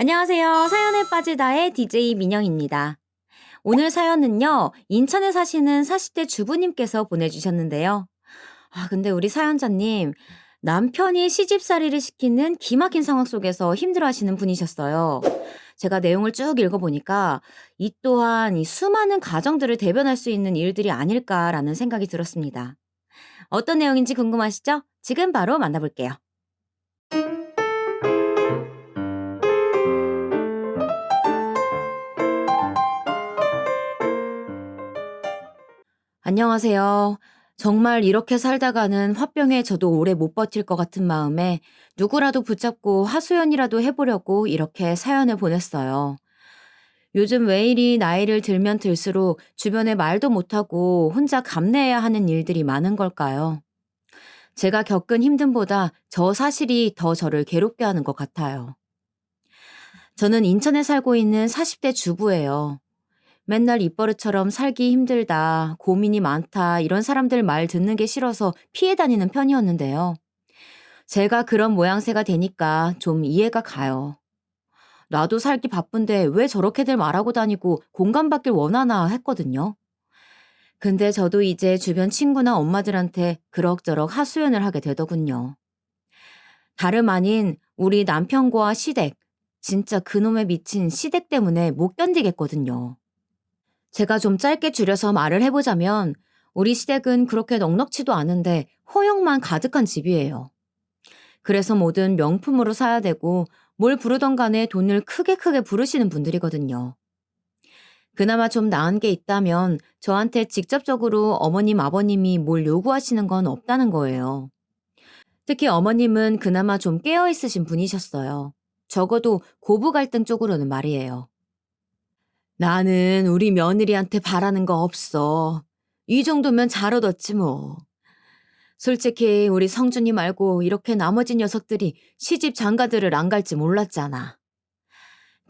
안녕하세요. 사연에 빠지다의 DJ 민영입니다. 오늘 사연은요, 인천에 사시는 40대 주부님께서 보내주셨는데요. 근데 우리 사연자님, 남편이 시집살이를 시키는 기막힌 상황 속에서 힘들어하시는 분이셨어요. 제가 내용을 쭉 읽어보니까 이 또한 이 수많은 가정들을 대변할 수 있는 일들이 아닐까라는 생각이 들었습니다. 어떤 내용인지 궁금하시죠? 지금 바로 만나볼게요. 안녕하세요. 정말 이렇게 살다가는 화병에 저도 오래 못 버틸 것 같은 마음에 누구라도 붙잡고 하소연이라도 해보려고 이렇게 사연을 보냈어요. 요즘 왜 이리 나이를 들면 들수록 주변에 말도 못하고 혼자 감내해야 하는 일들이 많은 걸까요? 제가 겪은 힘듦보다 저 사실이 더 저를 괴롭게 하는 것 같아요. 저는 인천에 살고 있는 40대 주부예요. 맨날 입버릇처럼 살기 힘들다, 고민이 많다, 이런 사람들 말 듣는 게 싫어서 피해 다니는 편이었는데요. 제가 그런 모양새가 되니까 좀 이해가 가요. 나도 살기 바쁜데 왜 저렇게들 말하고 다니고 공감받길 원하나 했거든요. 근데 저도 이제 주변 친구나 엄마들한테 그럭저럭 하소연을 하게 되더군요. 다름 아닌 우리 남편과 시댁, 진짜 그놈에 미친 시댁 때문에 못 견디겠거든요. 제가 좀 짧게 줄여서 말을 해보자면 우리 시댁은 그렇게 넉넉지도 않은데 허영만 가득한 집이에요. 그래서 뭐든 명품으로 사야 되고 뭘 부르던 간에 돈을 크게 부르시는 분들이거든요. 그나마 좀 나은 게 있다면 저한테 직접적으로 어머님, 아버님이 뭘 요구하시는 건 없다는 거예요. 특히 어머님은 그나마 좀 깨어있으신 분이셨어요. 적어도 고부 갈등 쪽으로는 말이에요. 나는 우리 며느리한테 바라는 거 없어. 이 정도면 잘 얻었지 뭐. 솔직히 우리 성준이 말고 이렇게 나머지 녀석들이 시집 장가들을 안 갈지 몰랐잖아.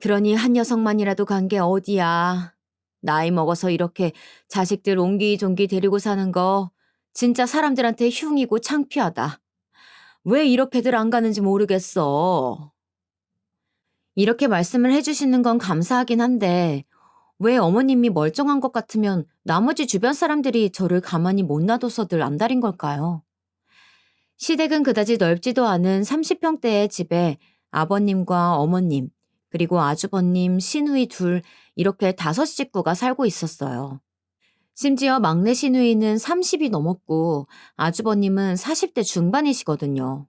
그러니 한 녀석만이라도 간 게 어디야. 나이 먹어서 이렇게 자식들 옹기종기 데리고 사는 거 진짜 사람들한테 흉이고 창피하다. 왜 이렇게들 안 가는지 모르겠어. 이렇게 말씀을 해주시는 건 감사하긴 한데 왜 어머님이 멀쩡한 것 같으면 나머지 주변 사람들이 저를 가만히 못 놔둬서들 안달인 걸까요? 시댁은 그다지 넓지도 않은 30평대의 집에 아버님과 어머님, 그리고 아주버님, 시누이 둘, 이렇게 5식구가 살고 있었어요. 심지어 막내 시누이는 30이 넘었고 아주버님은 40대 중반이시거든요.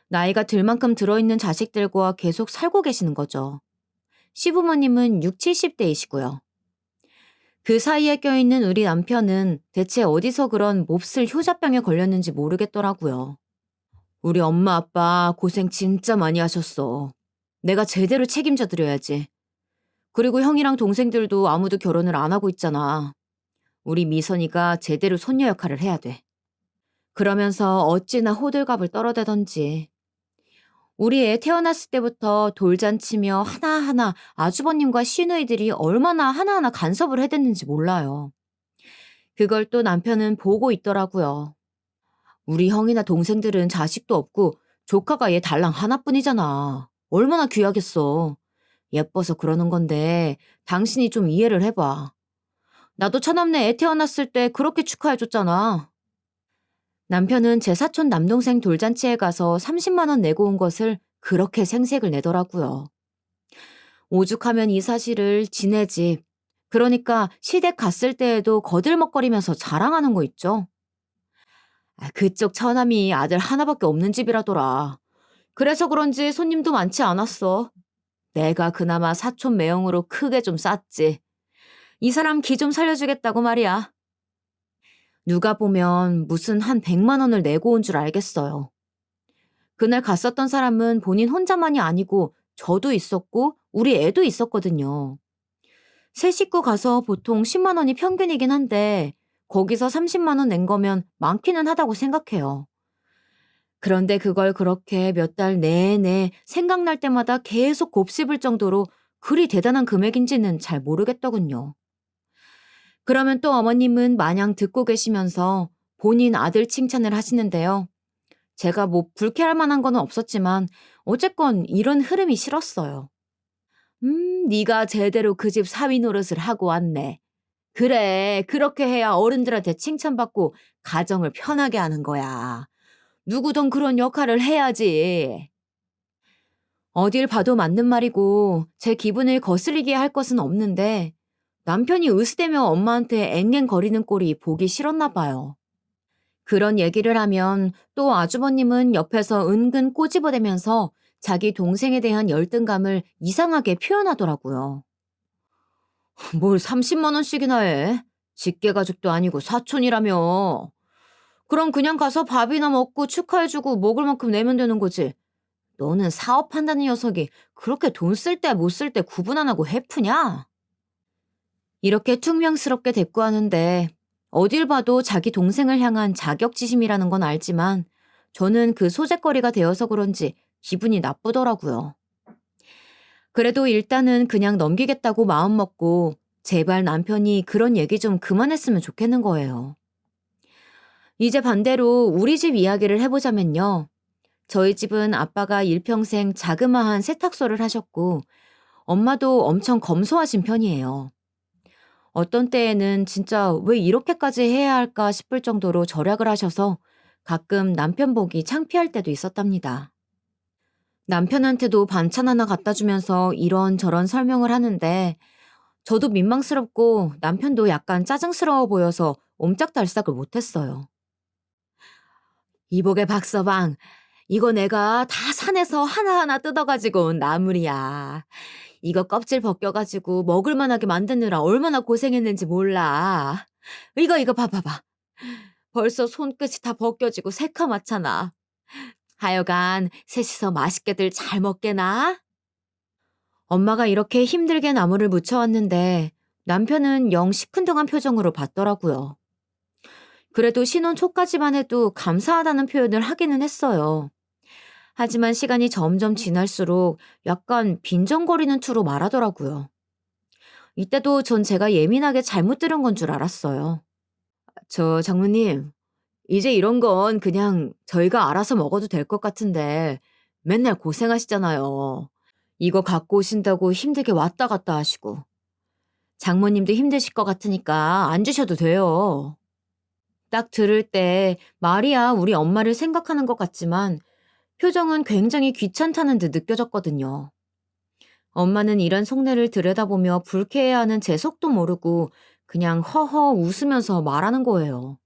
나이가 들 만큼 들어있는 자식들과 계속 살고 계시는 거죠. 시부모님은 6, 70대이시고요. 그 사이에 껴있는 우리 남편은 대체 어디서 그런 몹쓸 효자병에 걸렸는지 모르겠더라고요. 우리 엄마 아빠 고생 진짜 많이 하셨어. 내가 제대로 책임져 드려야지. 그리고 형이랑 동생들도 아무도 결혼을 안 하고 있잖아. 우리 미선이가 제대로 손녀 역할을 해야 돼. 그러면서 어찌나 호들갑을 떨어대던지. 우리 애 태어났을 때부터 돌잔치며 하나하나 아주버님과 시누이들이 얼마나 하나하나 간섭을 해댔는지 몰라요. 그걸 또 남편은 보고 있더라고요. 우리 형이나 동생들은 자식도 없고 조카가 얘 달랑 하나뿐이잖아. 얼마나 귀하겠어. 예뻐서 그러는 건데 당신이 좀 이해를 해봐. 나도 처남네 애 태어났을 때 그렇게 축하해줬잖아. 남편은 제 사촌 남동생 돌잔치에 가서 30만 원 내고 온 것을 그렇게 생색을 내더라고요. 오죽하면 이 사실을 지네 집, 그러니까 시댁 갔을 때에도 거들먹거리면서 자랑하는 거 있죠. 그쪽 처남이 아들 하나밖에 없는 집이라더라. 그래서 그런지 손님도 많지 않았어. 내가 그나마 사촌 매형으로 크게 좀 쌌지. 이 사람 기 좀 살려주겠다고 말이야. 누가 보면 무슨 한 100만 원을 내고 온 줄 알겠어요. 그날 갔었던 사람은 본인 혼자만이 아니고 저도 있었고 우리 애도 있었거든요. 세 식구 가서 보통 10만 원이 평균이긴 한데 거기서 30만 원 낸 거면 많기는 하다고 생각해요. 그런데 그걸 그렇게 몇 달 내내 생각날 때마다 계속 곱씹을 정도로 그리 대단한 금액인지는 잘 모르겠더군요. 그러면 또 어머님은 마냥 듣고 계시면서 본인 아들 칭찬을 하시는데요. 제가 뭐 불쾌할 만한 건 없었지만 어쨌건 이런 흐름이 싫었어요. 네가 제대로 그 집 사위 노릇을 하고 왔네. 그래, 그렇게 해야 어른들한테 칭찬받고 가정을 편하게 하는 거야. 누구든 그런 역할을 해야지. 어딜 봐도 맞는 말이고 제 기분을 거스르게 할 것은 없는데 남편이 으스대며 엄마한테 앵앵거리는 꼴이 보기 싫었나 봐요. 그런 얘기를 하면 또 아주버님은 옆에서 은근 꼬집어대면서 자기 동생에 대한 열등감을 이상하게 표현하더라고요. 뭘 30만 원씩이나 해? 직계가족도 아니고 사촌이라며. 그럼 그냥 가서 밥이나 먹고 축하해주고 먹을 만큼 내면 되는 거지. 너는 사업한다는 녀석이 그렇게 돈 쓸 때 못 쓸 때 구분 안 하고 해프냐? 이렇게 퉁명스럽게 대꾸하는데 어딜 봐도 자기 동생을 향한 자격지심이라는 건 알지만 저는 그 소재거리가 되어서 그런지 기분이 나쁘더라고요. 그래도 일단은 그냥 넘기겠다고 마음먹고 제발 남편이 그런 얘기 좀 그만했으면 좋겠는 거예요. 이제 반대로 우리 집 이야기를 해보자면요. 저희 집은 아빠가 일평생 자그마한 세탁소를 하셨고 엄마도 엄청 검소하신 편이에요. 어떤 때에는 진짜 왜 이렇게까지 해야 할까 싶을 정도로 절약을 하셔서 가끔 남편 보기 창피할 때도 있었답니다. 남편한테도 반찬 하나 갖다 주면서 이런저런 설명을 하는데 저도 민망스럽고 남편도 약간 짜증스러워 보여서 옴짝달싹을 못했어요. 이복의 박서방, 이거 내가 다 산에서 하나하나 뜯어가지고 온 나물이야. 이거 껍질 벗겨가지고 먹을만하게 만드느라 얼마나 고생했는지 몰라. 이거 봐봐봐. 벌써 손끝이 다 벗겨지고 새카맣잖아. 하여간 셋이서 맛있게들 잘 먹게나. 엄마가 이렇게 힘들게 나물을 무쳐왔는데 남편은 영 시큰둥한 표정으로 봤더라고요. 그래도 신혼 초까지만 해도 감사하다는 표현을 하기는 했어요. 하지만 시간이 점점 지날수록 약간 빈정거리는 투로 말하더라고요. 이때도 전 제가 예민하게 잘못 들은 건 줄 알았어요. 저 장모님, 이제 이런 건 그냥 저희가 알아서 먹어도 될 것 같은데 맨날 고생하시잖아요. 이거 갖고 오신다고 힘들게 왔다 갔다 하시고. 장모님도 힘드실 것 같으니까 안 주셔도 돼요. 딱 들을 때 말이야 우리 엄마를 생각하는 것 같지만 표정은 굉장히 귀찮다는 듯 느껴졌거든요. 엄마는 이런 속내를 들여다보며 불쾌해하는 제 속도 모르고 그냥 허허 웃으면서 말하는 거예요.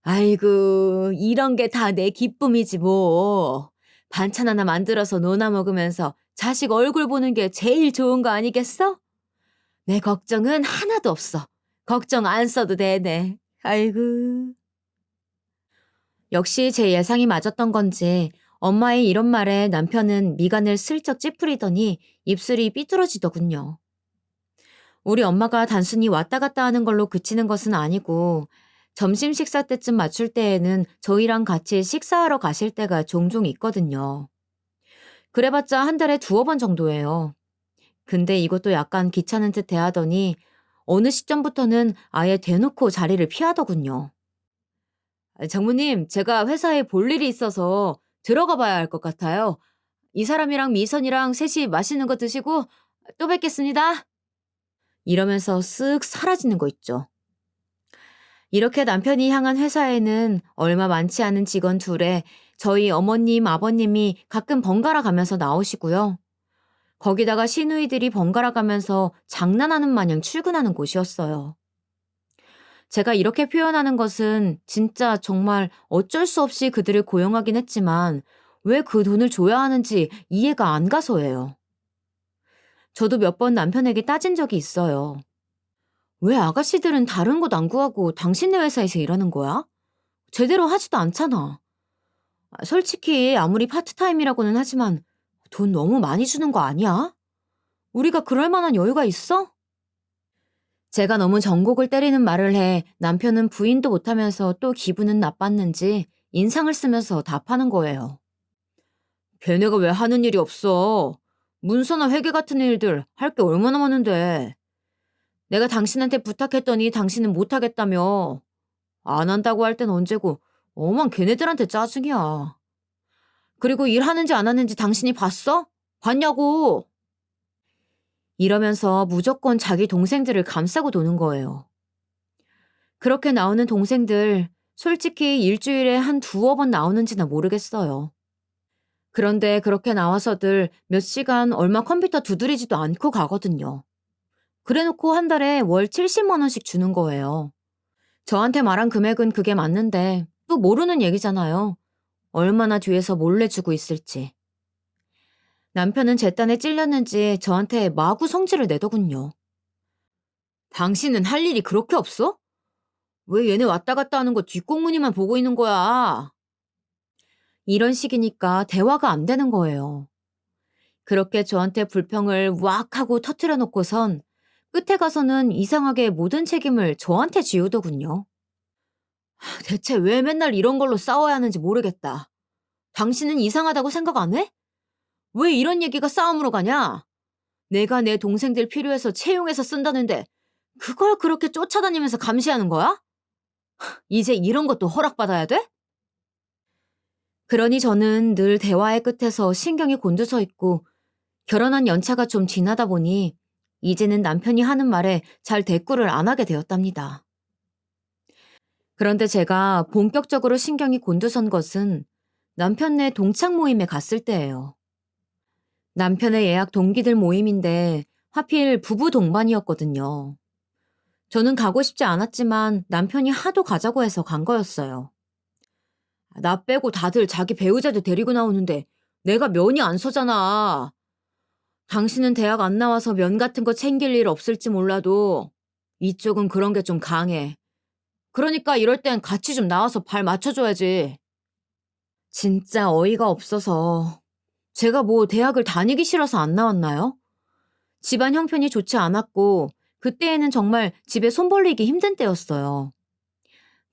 아이고, 이런 게 다 내 기쁨이지 뭐. 반찬 하나 만들어서 노나 먹으면서 자식 얼굴 보는 게 제일 좋은 거 아니겠어? 내 걱정은 하나도 없어. 걱정 안 써도 되네. 아이고. 역시 제 예상이 맞았던 건지 엄마의 이런 말에 남편은 미간을 슬쩍 찌푸리더니 입술이 삐뚤어지더군요. 우리 엄마가 단순히 왔다 갔다 하는 걸로 그치는 것은 아니고 점심 식사 때쯤 맞출 때에는 저희랑 같이 식사하러 가실 때가 종종 있거든요. 그래봤자 한 달에 두어 번 정도예요. 근데 이것도 약간 귀찮은 듯 대하더니 어느 시점부터는 아예 대놓고 자리를 피하더군요. 장모님, 제가 회사에 볼 일이 있어서 들어가 봐야 할 것 같아요. 이 사람이랑 미선이랑 셋이 맛있는 거 드시고 또 뵙겠습니다. 이러면서 쓱 사라지는 거 있죠. 이렇게 남편이 향한 회사에는 얼마 많지 않은 직원 둘에 저희 어머님, 아버님이 가끔 번갈아 가면서 나오시고요. 거기다가 시누이들이 번갈아 가면서 장난하는 마냥 출근하는 곳이었어요. 제가 이렇게 표현하는 것은 진짜 정말 어쩔 수 없이 그들을 고용하긴 했지만 왜 그 돈을 줘야 하는지 이해가 안 가서예요. 저도 몇 번 남편에게 따진 적이 있어요. 왜 아가씨들은 다른 곳 안 구하고 당신네 회사에서 일하는 거야? 제대로 하지도 않잖아. 솔직히 아무리 파트타임이라고는 하지만 돈 너무 많이 주는 거 아니야? 우리가 그럴 만한 여유가 있어? 제가 너무 전곡을 때리는 말을 해 남편은 부인도 못하면서 또 기분은 나빴는지 인상을 쓰면서 답하는 거예요. 걔네가 왜 하는 일이 없어? 문서나 회계 같은 일들 할 게 얼마나 많은데. 내가 당신한테 부탁했더니 당신은 못하겠다며. 안 한다고 할 땐 언제고 어만 걔네들한테 짜증이야. 그리고 일하는지 안 하는지 당신이 봤어? 봤냐고. 이러면서 무조건 자기 동생들을 감싸고 도는 거예요. 그렇게 나오는 동생들, 솔직히 일주일에 한 두어 번 나오는지나 모르겠어요. 그런데 그렇게 나와서들 몇 시간 얼마 컴퓨터 두드리지도 않고 가거든요. 그래놓고 한 달에 월 70만 원씩 주는 거예요. 저한테 말한 금액은 그게 맞는데 또 모르는 얘기잖아요. 얼마나 뒤에서 몰래 주고 있을지. 남편은 제 딴에 찔렸는지 저한테 마구 성질을 내더군요. 당신은 할 일이 그렇게 없어? 왜 얘네 왔다 갔다 하는 거 뒷공무니만 보고 있는 거야? 이런 식이니까 대화가 안 되는 거예요. 그렇게 저한테 불평을 왁 하고 터트려 놓고선 끝에 가서는 이상하게 모든 책임을 저한테 지우더군요. 대체 왜 맨날 이런 걸로 싸워야 하는지 모르겠다. 당신은 이상하다고 생각 안 해? 왜 이런 얘기가 싸움으로 가냐? 내가 내 동생들 필요해서 채용해서 쓴다는데 그걸 그렇게 쫓아다니면서 감시하는 거야? 이제 이런 것도 허락받아야 돼? 그러니 저는 늘 대화의 끝에서 신경이 곤두서 있고 결혼한 연차가 좀 지나다 보니 이제는 남편이 하는 말에 잘 대꾸를 안 하게 되었답니다. 그런데 제가 본격적으로 신경이 곤두선 것은 남편네 동창 모임에 갔을 때예요. 남편의 예약 동기들 모임인데 하필 부부 동반이었거든요. 저는 가고 싶지 않았지만 남편이 하도 가자고 해서 간 거였어요. 나 빼고 다들 자기 배우자도 데리고 나오는데 내가 면이 안 서잖아. 당신은 대학 안 나와서 면 같은 거 챙길 일 없을지 몰라도 이쪽은 그런 게 좀 강해. 그러니까 이럴 땐 같이 좀 나와서 발 맞춰줘야지. 진짜 어이가 없어서. 제가 뭐 대학을 다니기 싫어서 안 나왔나요? 집안 형편이 좋지 않았고 그때에는 정말 집에 손 벌리기 힘든 때였어요.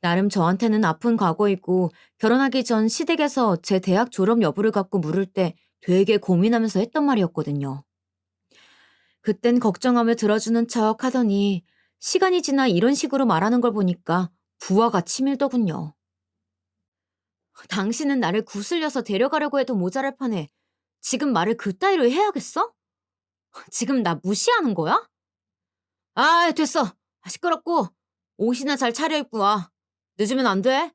나름 저한테는 아픈 과거이고 결혼하기 전 시댁에서 제 대학 졸업 여부를 갖고 물을 때 되게 고민하면서 했던 말이었거든요. 그땐 걱정하며 들어주는 척 하더니 시간이 지나 이런 식으로 말하는 걸 보니까 부하가 치밀더군요. 당신은 나를 구슬려서 데려가려고 해도 모자랄 판에 지금 말을 그따위로 해야겠어? 지금 나 무시하는 거야? 아, 됐어. 시끄럽고 옷이나 잘 차려입고 와. 늦으면 안 돼.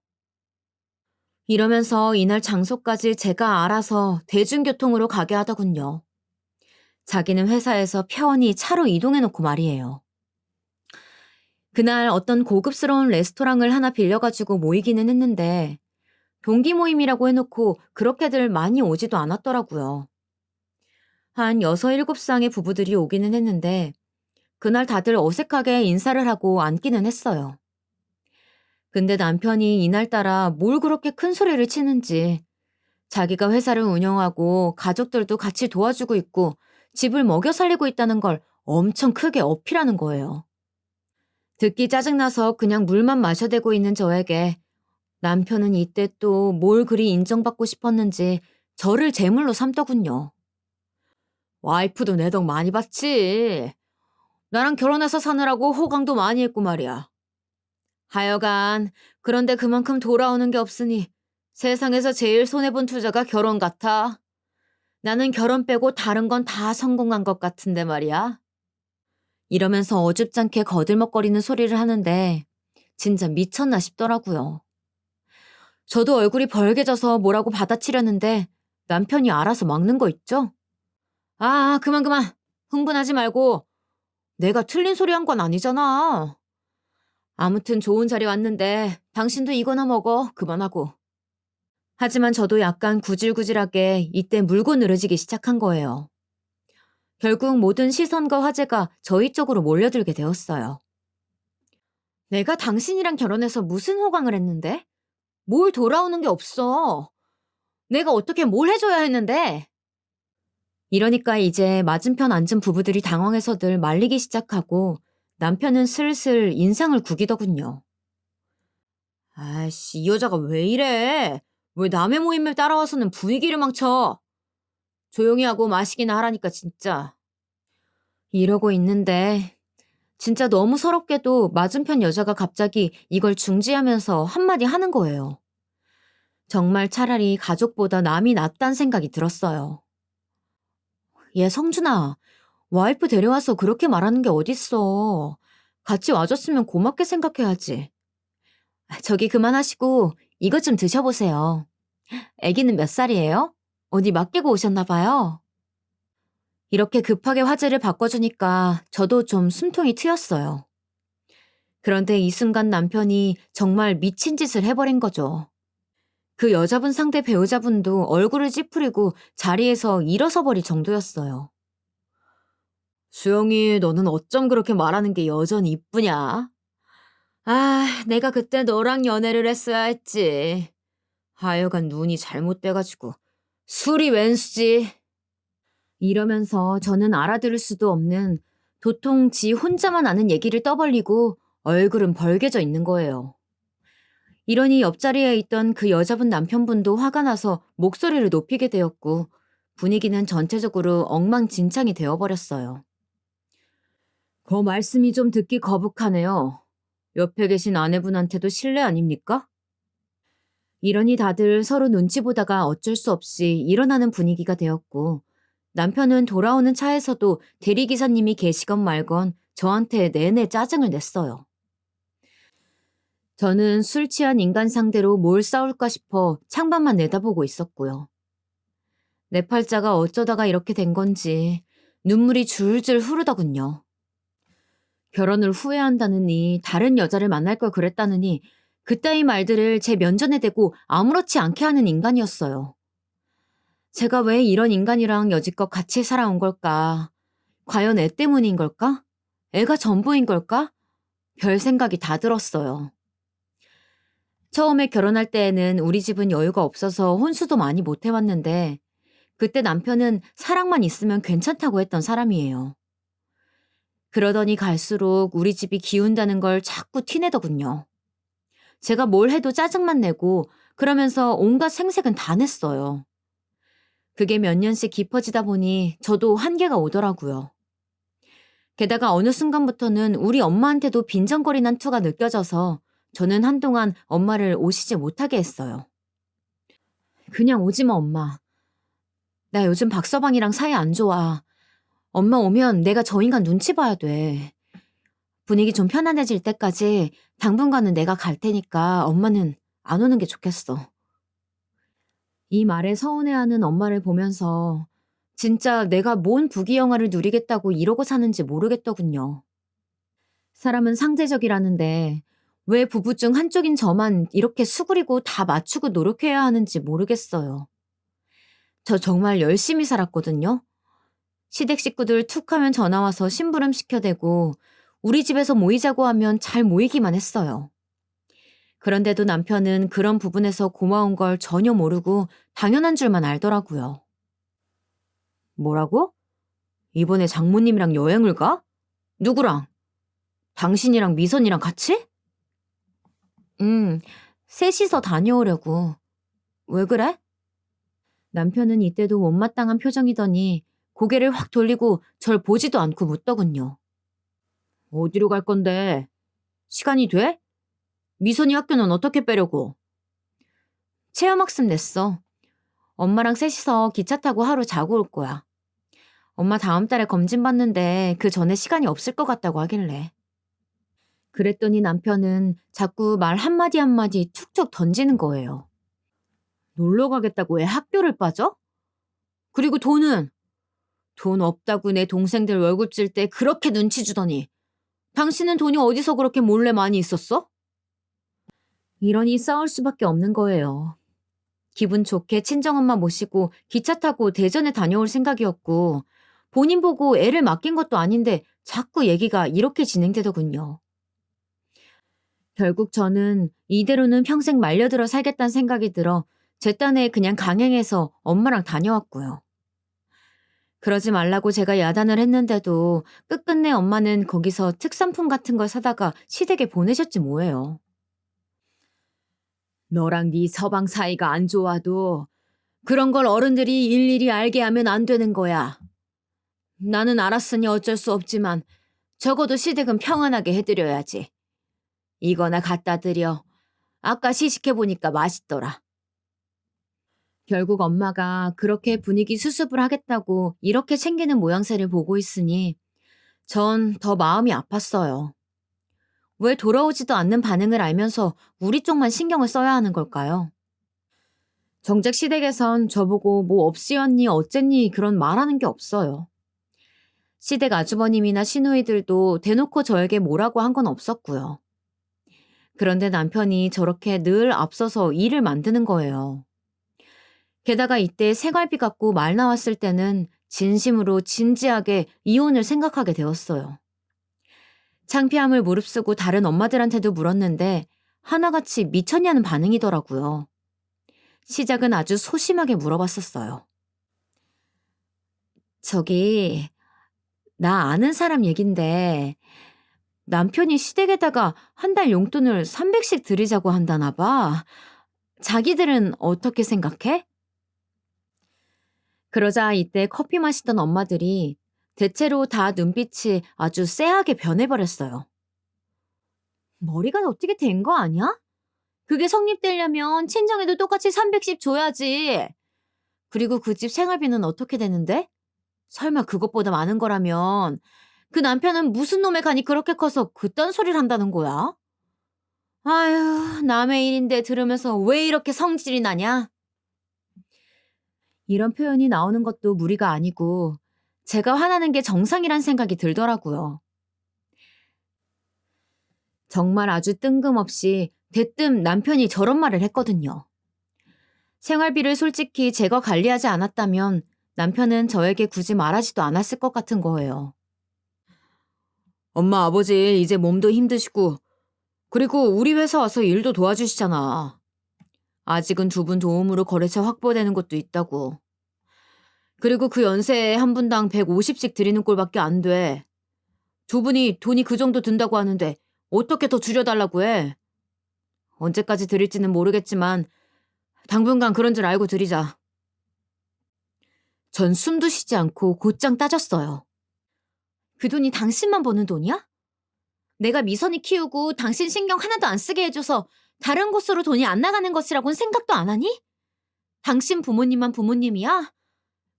이러면서 이날 장소까지 제가 알아서 대중교통으로 가게 하더군요. 자기는 회사에서 편히 차로 이동해놓고 말이에요. 그날 어떤 고급스러운 레스토랑을 하나 빌려가지고 모이기는 했는데 동기 모임이라고 해놓고 그렇게들 많이 오지도 않았더라고요. 한 6, 7쌍의 부부들이 오기는 했는데 그날 다들 어색하게 인사를 하고 앉기는 했어요. 근데 남편이 이날따라 뭘 그렇게 큰 소리를 치는지 자기가 회사를 운영하고 가족들도 같이 도와주고 있고 집을 먹여 살리고 있다는 걸 엄청 크게 어필하는 거예요. 듣기 짜증나서 그냥 물만 마셔대고 있는 저에게 남편은 이때 또 뭘 그리 인정받고 싶었는지 저를 제물로 삼더군요. 와이프도 내 덕 많이 봤지. 나랑 결혼해서 사느라고 호강도 많이 했고 말이야. 하여간 그런데 그만큼 돌아오는 게 없으니 세상에서 제일 손해본 투자가 결혼 같아. 나는 결혼 빼고 다른 건 다 성공한 것 같은데 말이야. 이러면서 어줍잖게 거들먹거리는 소리를 하는데 진짜 미쳤나 싶더라고요. 저도 얼굴이 벌개져서 뭐라고 받아치려는데 남편이 알아서 막는 거 있죠? 아, 그만 그만. 흥분하지 말고. 내가 틀린 소리 한 건 아니잖아. 아무튼 좋은 자리 왔는데 당신도 이거나 먹어. 그만하고. 하지만 저도 약간 구질구질하게 이때 물고 늘어지기 시작한 거예요. 결국 모든 시선과 화제가 저희 쪽으로 몰려들게 되었어요. 내가 당신이랑 결혼해서 무슨 호강을 했는데? 뭘 돌아오는 게 없어. 내가 어떻게 뭘 해줘야 했는데? 이러니까 이제 맞은편 앉은 부부들이 당황해서들 말리기 시작하고 남편은 슬슬 인상을 구기더군요. 아이씨, 이 여자가 왜 이래? 왜 남의 모임에 따라와서는 분위기를 망쳐? 조용히 하고 마시기나 하라니까 진짜. 이러고 있는데 진짜 너무 서럽게도 맞은편 여자가 갑자기 이걸 중지하면서 한마디 하는 거예요. 정말 차라리 가족보다 남이 낫단 생각이 들었어요. 얘 성준아, 와이프 데려와서 그렇게 말하는 게 어딨어. 같이 와줬으면 고맙게 생각해야지. 저기 그만하시고 이것 좀 드셔보세요. 아기는 몇 살이에요? 어디 맡기고 오셨나 봐요. 이렇게 급하게 화제를 바꿔주니까 저도 좀 숨통이 트였어요. 그런데 이 순간 남편이 정말 미친 짓을 해버린 거죠. 그 여자분 상대 배우자분도 얼굴을 찌푸리고 자리에서 일어서 버릴 정도였어요. 수영이, 너는 어쩜 그렇게 말하는 게 여전히 이쁘냐? 아, 내가 그때 너랑 연애를 했어야 했지. 하여간 눈이 잘못돼가지고. 술이 웬수지. 이러면서 저는 알아들을 수도 없는 도통 지 혼자만 아는 얘기를 떠벌리고 얼굴은 벌개져 있는 거예요. 이러니 옆자리에 있던 그 여자분 남편분도 화가 나서 목소리를 높이게 되었고 분위기는 전체적으로 엉망진창이 되어버렸어요. 그 말씀이 좀 듣기 거북하네요. 옆에 계신 아내분한테도 실례 아닙니까? 이러니 다들 서로 눈치 보다가 어쩔 수 없이 일어나는 분위기가 되었고 남편은 돌아오는 차에서도 대리기사님이 계시건 말건 저한테 내내 짜증을 냈어요. 저는 술 취한 인간 상대로 뭘 싸울까 싶어 창밖만 내다보고 있었고요. 내 팔자가 어쩌다가 이렇게 된 건지 눈물이 줄줄 흐르더군요. 결혼을 후회한다느니 다른 여자를 만날 걸 그랬다느니 그따위 말들을 제 면전에 대고 아무렇지 않게 하는 인간이었어요. 제가 왜 이런 인간이랑 여지껏 같이 살아온 걸까? 과연 애 때문인 걸까? 애가 전부인 걸까? 별 생각이 다 들었어요. 처음에 결혼할 때에는 우리 집은 여유가 없어서 혼수도 많이 못 해왔는데 그때 남편은 사랑만 있으면 괜찮다고 했던 사람이에요. 그러더니 갈수록 우리 집이 기운다는 걸 자꾸 티내더군요. 제가 뭘 해도 짜증만 내고 그러면서 온갖 생색은 다 냈어요. 그게 몇 년씩 깊어지다 보니 저도 한계가 오더라고요. 게다가 어느 순간부터는 우리 엄마한테도 빈정거리는 투가 느껴져서 저는 한동안 엄마를 오시지 못하게 했어요. 그냥 오지 마, 엄마. 나 요즘 박서방이랑 사이 안 좋아. 엄마 오면 내가 저 인간 눈치 봐야 돼. 분위기 좀 편안해질 때까지 당분간은 내가 갈 테니까 엄마는 안 오는 게 좋겠어. 이 말에 서운해하는 엄마를 보면서 진짜 내가 뭔 부귀영화를 누리겠다고 이러고 사는지 모르겠더군요. 사람은 상대적이라는데 왜 부부 중 한쪽인 저만 이렇게 수그리고 다 맞추고 노력해야 하는지 모르겠어요. 저 정말 열심히 살았거든요. 시댁 식구들 툭 하면 전화 와서 심부름 시켜대고 우리 집에서 모이자고 하면 잘 모이기만 했어요. 그런데도 남편은 그런 부분에서 고마운 걸 전혀 모르고 당연한 줄만 알더라고요. 뭐라고? 이번에 장모님이랑 여행을 가? 누구랑? 당신이랑 미선이랑 같이? 응, 셋이서 다녀오려고. 왜 그래? 남편은 이때도 못마땅한 표정이더니 고개를 확 돌리고 절 보지도 않고 묻더군요. 어디로 갈 건데? 시간이 돼? 미선이 학교는 어떻게 빼려고? 체험학습 냈어. 엄마랑 셋이서 기차 타고 하루 자고 올 거야. 엄마 다음 달에 검진 받는데 그 전에 시간이 없을 것 같다고 하길래. 그랬더니 남편은 자꾸 말 한마디 한마디 툭툭 던지는 거예요. 놀러 가겠다고 왜 학교를 빠져? 그리고 돈은? 돈 없다고 내 동생들 월급 줄 때 그렇게 눈치 주더니 당신은 돈이 어디서 그렇게 몰래 많이 있었어? 이러니 싸울 수밖에 없는 거예요. 기분 좋게 친정엄마 모시고 기차 타고 대전에 다녀올 생각이었고 본인 보고 애를 맡긴 것도 아닌데 자꾸 얘기가 이렇게 진행되더군요. 결국 저는 이대로는 평생 말려들어 살겠다는 생각이 들어 제 딴에 그냥 강행해서 엄마랑 다녀왔고요. 그러지 말라고 제가 야단을 했는데도 끝끝내 엄마는 거기서 특산품 같은 걸 사다가 시댁에 보내셨지 뭐예요. 너랑 네 서방 사이가 안 좋아도 그런 걸 어른들이 일일이 알게 하면 안 되는 거야. 나는 알았으니 어쩔 수 없지만 적어도 시댁은 평안하게 해드려야지. 이거나 갖다 드려. 아까 시식해보니까 맛있더라. 결국 엄마가 그렇게 분위기 수습을 하겠다고 이렇게 챙기는 모양새를 보고 있으니 전 더 마음이 아팠어요. 왜 돌아오지도 않는 반응을 알면서 우리 쪽만 신경을 써야 하는 걸까요? 정작 시댁에선 저보고 뭐 없이였니 어쨌니 그런 말하는 게 없어요. 시댁 아주버님이나 시누이들도 대놓고 저에게 뭐라고 한 건 없었고요. 그런데 남편이 저렇게 늘 앞서서 일을 만드는 거예요. 게다가 이때 생활비 갖고 말 나왔을 때는 진심으로 진지하게 이혼을 생각하게 되었어요. 창피함을 무릅쓰고 다른 엄마들한테도 물었는데 하나같이 미쳤냐는 반응이더라고요. 시작은 아주 소심하게 물어봤었어요. 저기, 나 아는 사람 얘긴데 남편이 시댁에다가 한 달 용돈을 300씩 드리자고 한다나 봐. 자기들은 어떻게 생각해? 그러자 이때 커피 마시던 엄마들이 대체로 다 눈빛이 아주 쎄하게 변해버렸어요. 머리가 어떻게 된 거 아니야? 그게 성립되려면 친정에도 똑같이 300씩 줘야지. 그리고 그 집 생활비는 어떻게 되는데? 설마 그것보다 많은 거라면 그 남편은 무슨 놈의 간이 그렇게 커서 그딴 소리를 한다는 거야? 아휴, 남의 일인데 들으면서 왜 이렇게 성질이 나냐? 이런 표현이 나오는 것도 무리가 아니고 제가 화나는 게 정상이란 생각이 들더라고요. 정말 아주 뜬금없이 대뜸 남편이 저런 말을 했거든요. 생활비를 솔직히 제가 관리하지 않았다면 남편은 저에게 굳이 말하지도 않았을 것 같은 거예요. 엄마 아버지 이제 몸도 힘드시고 그리고 우리 회사 와서 일도 도와주시잖아. 아직은 두 분 도움으로 거래처 확보되는 것도 있다고. 그리고 그 연세에 한 분당 150씩 드리는 꼴밖에 안 돼. 두 분이 돈이 그 정도 든다고 하는데 어떻게 더 줄여달라고 해? 언제까지 드릴지는 모르겠지만 당분간 그런 줄 알고 드리자. 전 숨도 쉬지 않고 곧장 따졌어요. 그 돈이 당신만 버는 돈이야? 내가 미선이 키우고 당신 신경 하나도 안 쓰게 해줘서 다른 곳으로 돈이 안 나가는 것이라고는 생각도 안 하니? 당신 부모님만 부모님이야?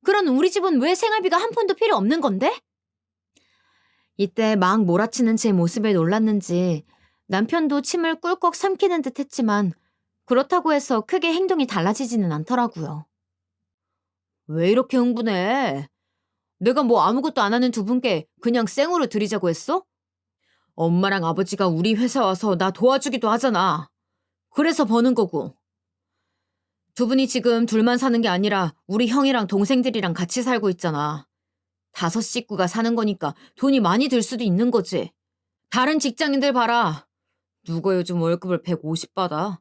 그런 우리 집은 왜 생활비가 한 푼도 필요 없는 건데? 이때 막 몰아치는 제 모습에 놀랐는지 남편도 침을 꿀꺽 삼키는 듯 했지만 그렇다고 해서 크게 행동이 달라지지는 않더라고요. 왜 이렇게 흥분해? 내가 뭐 아무것도 안 하는 두 분께 그냥 생으로 드리자고 했어? 엄마랑 아버지가 우리 회사 와서 나 도와주기도 하잖아. 그래서 버는 거고. 두 분이 지금 둘만 사는 게 아니라 우리 형이랑 동생들이랑 같이 살고 있잖아. 5 식구가 사는 거니까 돈이 많이 들 수도 있는 거지. 다른 직장인들 봐라. 누가 요즘 월급을 150 받아?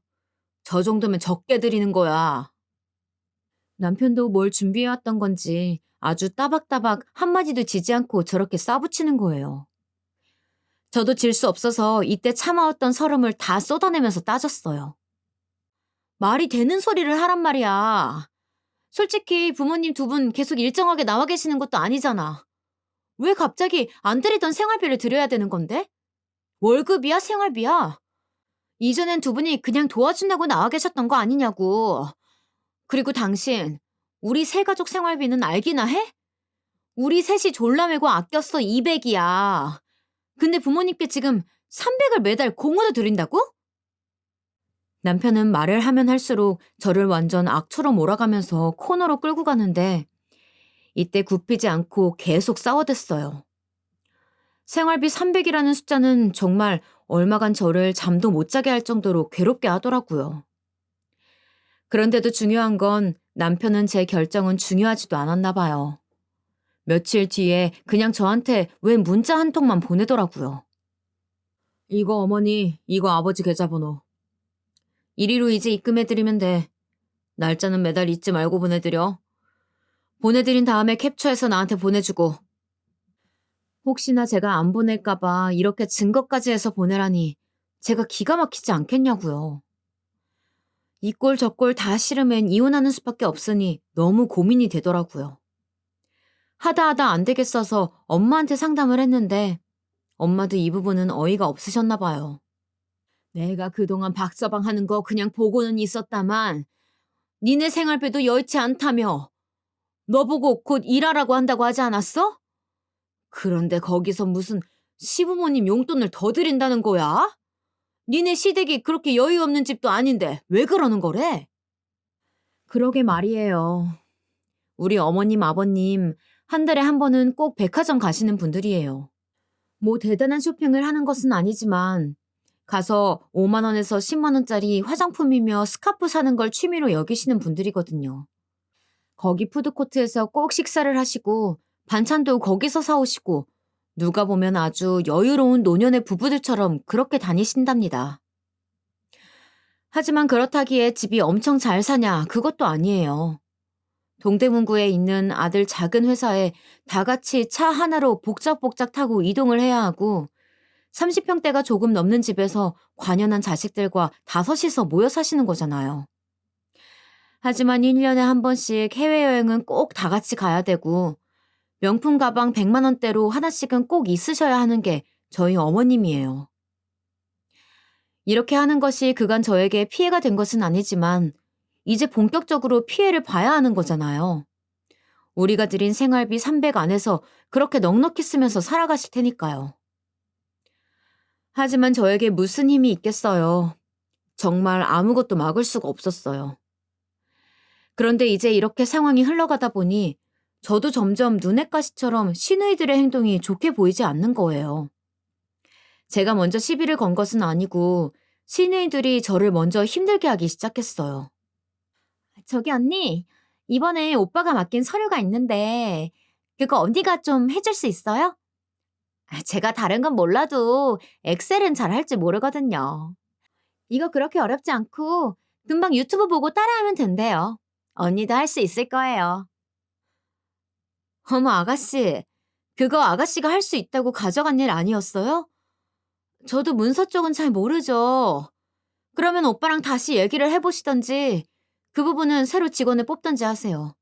저 정도면 적게 드리는 거야. 남편도 뭘 준비해왔던 건지 아주 따박따박 한마디도 지지 않고 저렇게 싸붙이는 거예요. 저도 질 수 없어서 이때 참아왔던 서름을 다 쏟아내면서 따졌어요. 말이 되는 소리를 하란 말이야. 솔직히 부모님 두 분 계속 일정하게 나와 계시는 것도 아니잖아. 왜 갑자기 안 드리던 생활비를 드려야 되는 건데? 월급이야, 생활비야? 이전엔 두 분이 그냥 도와준다고 나와 계셨던 거 아니냐고. 그리고 당신, 우리 세 가족 생활비는 알기나 해? 우리 셋이 졸라매고 아꼈어 200이야. 근데 부모님께 지금 300을 매달 공으로 드린다고? 남편은 말을 하면 할수록 저를 완전 악처럼 몰아가면서 코너로 끌고 가는데 이때 굽히지 않고 계속 싸워댔어요. 생활비 300이라는 숫자는 정말 얼마간 저를 잠도 못 자게 할 정도로 괴롭게 하더라고요. 그런데도 중요한 건 남편은 제 결정은 중요하지도 않았나 봐요. 며칠 뒤에 그냥 저한테 웬 문자 한 통만 보내더라고요. 이거 어머니, 이거 아버지 계좌번호. 이리로 이제 입금해드리면 돼. 날짜는 매달 잊지 말고 보내드려. 보내드린 다음에 캡처해서 나한테 보내주고. 혹시나 제가 안 보낼까봐 이렇게 증거까지 해서 보내라니 제가 기가 막히지 않겠냐고요. 이 꼴 저 꼴 다 싫으면 이혼하는 수밖에 없으니 너무 고민이 되더라고요. 하다 안 되겠어서 엄마한테 상담을 했는데 엄마도 이 부분은 어이가 없으셨나 봐요. 내가 그동안 박서방 하는 거 그냥 보고는 있었다만 니네 생활비도 여의치 않다며. 너보고 곧 일하라고 한다고 하지 않았어? 그런데 거기서 무슨 시부모님 용돈을 더 드린다는 거야? 니네 시댁이 그렇게 여유 없는 집도 아닌데 왜 그러는 거래? 그러게 말이에요. 우리 어머님, 아버님 한 달에 한 번은 꼭 백화점 가시는 분들이에요. 뭐 대단한 쇼핑을 하는 것은 아니지만 가서 5만 원에서 10만 원짜리 화장품이며 스카프 사는 걸 취미로 여기시는 분들이거든요. 거기 푸드코트에서 꼭 식사를 하시고 반찬도 거기서 사오시고 누가 보면 아주 여유로운 노년의 부부들처럼 그렇게 다니신답니다. 하지만 그렇다기에 집이 엄청 잘 사냐 그것도 아니에요. 동대문구에 있는 아들 작은 회사에 다 같이 차 하나로 복작복작 타고 이동을 해야 하고 30평대가 조금 넘는 집에서 관연한 자식들과 다섯이서 모여 사시는 거잖아요. 하지만 1년에 한 번씩 해외여행은 꼭 다 같이 가야 되고 명품 가방 100만 원대로 하나씩은 꼭 있으셔야 하는 게 저희 어머님이에요. 이렇게 하는 것이 그간 저에게 피해가 된 것은 아니지만 이제 본격적으로 피해를 봐야 하는 거잖아요. 우리가 들인 생활비 300 안에서 그렇게 넉넉히 쓰면서 살아가실 테니까요. 하지만 저에게 무슨 힘이 있겠어요. 정말 아무것도 막을 수가 없었어요. 그런데 이제 이렇게 상황이 흘러가다 보니 저도 점점 눈엣 가시처럼 시누이들의 행동이 좋게 보이지 않는 거예요. 제가 먼저 시비를 건 것은 아니고 시누이들이 저를 먼저 힘들게 하기 시작했어요. 저기 언니, 이번에 오빠가 맡긴 서류가 있는데 그거 언니가 좀 해줄 수 있어요? 제가 다른 건 몰라도 엑셀은 잘 할지 모르거든요. 이거 그렇게 어렵지 않고 금방 유튜브 보고 따라하면 된대요. 언니도 할 수 있을 거예요. 어머, 아가씨. 그거 아가씨가 할 수 있다고 가져간 일 아니었어요? 저도 문서 쪽은 잘 모르죠. 그러면 오빠랑 다시 얘기를 해보시던지 그 부분은 새로 직원을 뽑던지 하세요.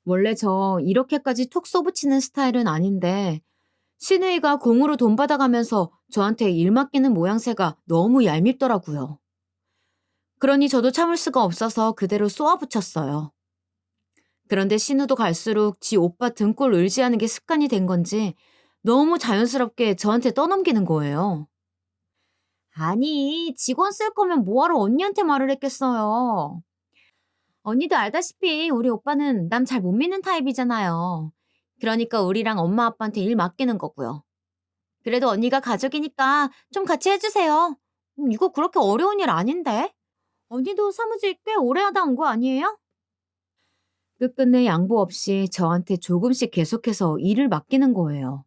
원래 저 이렇게까지 톡 쏘붙이는 스타일은 아닌데 시누이가 공으로 돈 받아가면서 저한테 일 맡기는 모양새가 너무 얄밉더라고요. 그러니 저도 참을 수가 없어서 그대로 쏘아붙였어요. 그런데 신우도 갈수록 지 오빠 등골 의지하는 게 습관이 된 건지 너무 자연스럽게 저한테 떠넘기는 거예요. 아니, 직원 쓸 거면 뭐하러 언니한테 말을 했겠어요. 언니도 알다시피 우리 오빠는 남 잘 못 믿는 타입이잖아요. 그러니까 우리랑 엄마 아빠한테 일 맡기는 거고요. 그래도 언니가 가족이니까 좀 같이 해주세요. 이거 그렇게 어려운 일 아닌데? 언니도 사무직 꽤 오래 하다 온 거 아니에요? 끝끝내 양보 없이 저한테 조금씩 계속해서 일을 맡기는 거예요.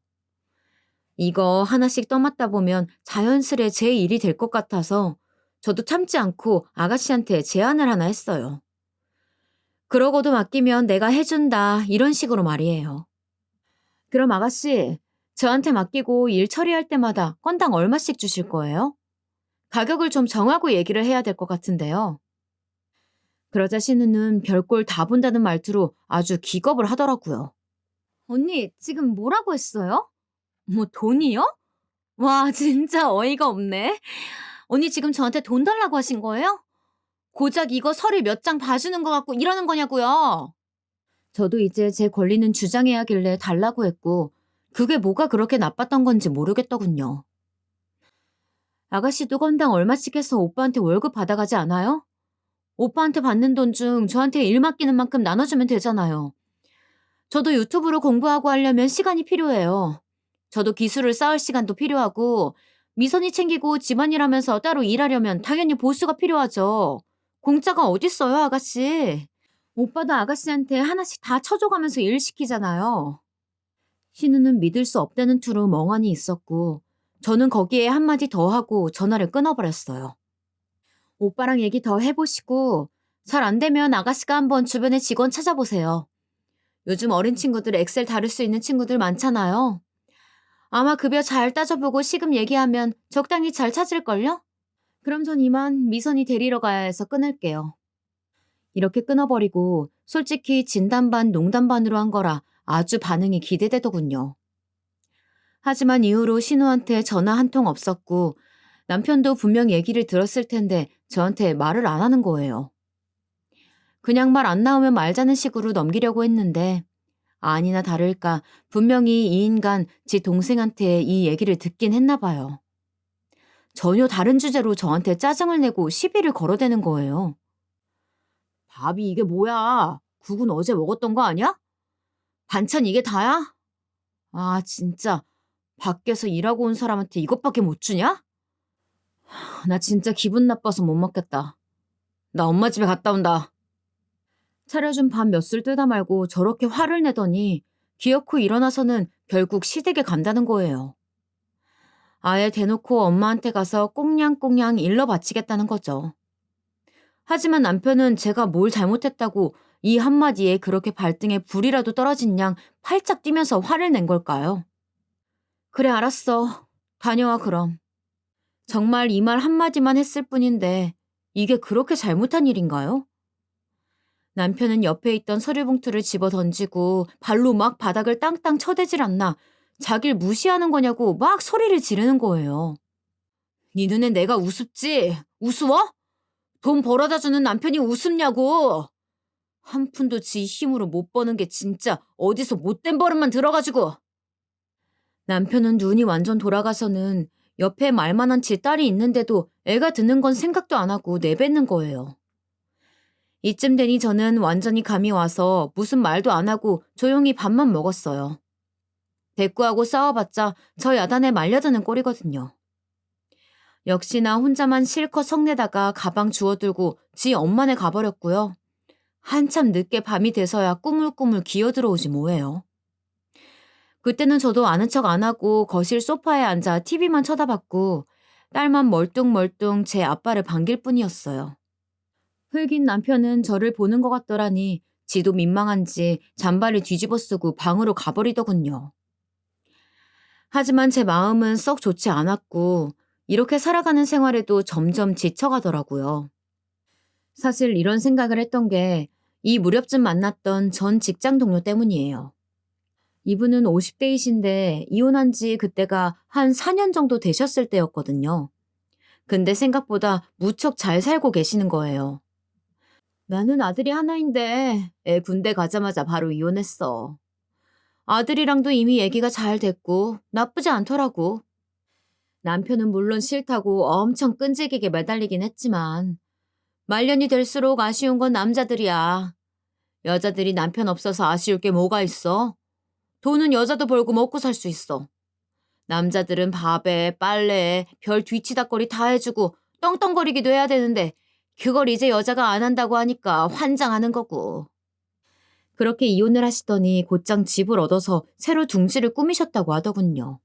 이거 하나씩 떠맡다 보면 자연스레 제 일이 될 것 같아서 저도 참지 않고 아가씨한테 제안을 하나 했어요. 그러고도 맡기면 내가 해준다 이런 식으로 말이에요. 그럼 아가씨, 저한테 맡기고 일 처리할 때마다 건당 얼마씩 주실 거예요? 가격을 좀 정하고 얘기를 해야 될 것 같은데요. 그러자 신우는 별꼴 다 본다는 말투로 아주 기겁을 하더라고요. 언니, 지금 뭐라고 했어요? 뭐 돈이요? 와, 진짜 어이가 없네. 언니 지금 저한테 돈 달라고 하신 거예요? 고작 이거 서류 몇 장 봐주는 거 갖고 이러는 거냐고요. 저도 이제 제 권리는 주장해야 하길래 달라고 했고 그게 뭐가 그렇게 나빴던 건지 모르겠더군요. 아가씨도 건당 얼마씩 해서 오빠한테 월급 받아가지 않아요? 오빠한테 받는 돈 중 저한테 일 맡기는 만큼 나눠주면 되잖아요. 저도 유튜브로 공부하고 하려면 시간이 필요해요. 저도 기술을 쌓을 시간도 필요하고 미선이 챙기고 집안일 하면서 따로 일하려면 당연히 보수가 필요하죠. 공짜가 어딨어요, 아가씨. 오빠도 아가씨한테 하나씩 다 쳐줘가면서 일 시키잖아요. 신우는 믿을 수 없다는 투로 멍하니 있었고 저는 거기에 한마디 더 하고 전화를 끊어버렸어요. 오빠랑 얘기 더 해보시고 잘 안 되면 아가씨가 한번 주변에 직원 찾아보세요. 요즘 어린 친구들 엑셀 다룰 수 있는 친구들 많잖아요. 아마 급여 잘 따져보고 시급 얘기하면 적당히 잘 찾을걸요? 그럼 전 이만 미선이 데리러 가야 해서 끊을게요. 이렇게 끊어버리고 솔직히 진담 반 농담 반으로 한 거라 아주 반응이 기대되더군요. 하지만 이후로 신우한테 전화 한 통 없었고 남편도 분명 얘기를 들었을 텐데 저한테 말을 안 하는 거예요. 그냥 말 안 나오면 말자는 식으로 넘기려고 했는데 아니나 다를까 분명히 이 인간 지 동생한테 이 얘기를 듣긴 했나 봐요. 전혀 다른 주제로 저한테 짜증을 내고 시비를 걸어대는 거예요. 밥이 이게 뭐야? 국은 어제 먹었던 거 아니야? 반찬 이게 다야? 아, 진짜. 밖에서 일하고 온 사람한테 이것밖에 못 주냐? 나 진짜 기분 나빠서 못 먹겠다. 나 엄마 집에 갔다 온다. 차려준 밥 몇 술 뜯어 말고 저렇게 화를 내더니 기어코 일어나서는 결국 시댁에 간다는 거예요. 아예 대놓고 엄마한테 가서 꽁냥꽁냥 일러 바치겠다는 거죠. 하지만 남편은 제가 뭘 잘못했다고 이 한마디에 그렇게 발등에 불이라도 떨어진 양 팔짝 뛰면서 화를 낸 걸까요? 그래, 알았어. 다녀와, 그럼. 정말 이 말 한마디만 했을 뿐인데 이게 그렇게 잘못한 일인가요? 남편은 옆에 있던 서류 봉투를 집어 던지고 발로 막 바닥을 땅땅 쳐대질 않나 자길 무시하는 거냐고 막 소리를 지르는 거예요. 네 눈엔 내가 우습지? 우스워? 돈 벌어다 주는 남편이 우습냐고. 한 푼도 지 힘으로 못 버는 게 진짜 어디서 못된 버릇만 들어가지고. 남편은 눈이 완전 돌아가서는 옆에 말만한 지 딸이 있는데도 애가 드는 건 생각도 안 하고 내뱉는 거예요. 이쯤 되니 저는 완전히 감이 와서 무슨 말도 안 하고 조용히 밥만 먹었어요. 대꾸하고 싸워봤자 저 야단에 말려드는 꼴이거든요. 역시나 혼자만 실컷 성내다가 가방 주워들고 지 엄마네 가버렸고요. 한참 늦게 밤이 돼서야 꾸물꾸물 기어들어오지 뭐예요. 그때는 저도 아는 척 안 하고 거실 소파에 앉아 TV만 쳐다봤고 딸만 멀뚱멀뚱 제 아빠를 반길 뿐이었어요. 흙인 남편은 저를 보는 것 같더라니 지도 민망한지 잠바를 뒤집어 쓰고 방으로 가버리더군요. 하지만 제 마음은 썩 좋지 않았고 이렇게 살아가는 생활에도 점점 지쳐가더라고요. 사실 이런 생각을 했던 게 이 무렵쯤 만났던 전 직장 동료 때문이에요. 이분은 50대이신데 이혼한 지 그때가 한 4년 정도 되셨을 때였거든요. 근데 생각보다 무척 잘 살고 계시는 거예요. 나는 아들이 하나인데 애 군대 가자마자 바로 이혼했어. 아들이랑도 이미 얘기가 잘 됐고 나쁘지 않더라고. 남편은 물론 싫다고 엄청 끈질기게 매달리긴 했지만 말년이 될수록 아쉬운 건 남자들이야. 여자들이 남편 없어서 아쉬울 게 뭐가 있어? 돈은 여자도 벌고 먹고 살 수 있어. 남자들은 밥에 빨래에 별 뒤치다거리 다 해주고 떵떵거리기도 해야 되는데 그걸 이제 여자가 안 한다고 하니까 환장하는 거고. 그렇게 이혼을 하시더니 곧장 집을 얻어서 새로 둥지를 꾸미셨다고 하더군요.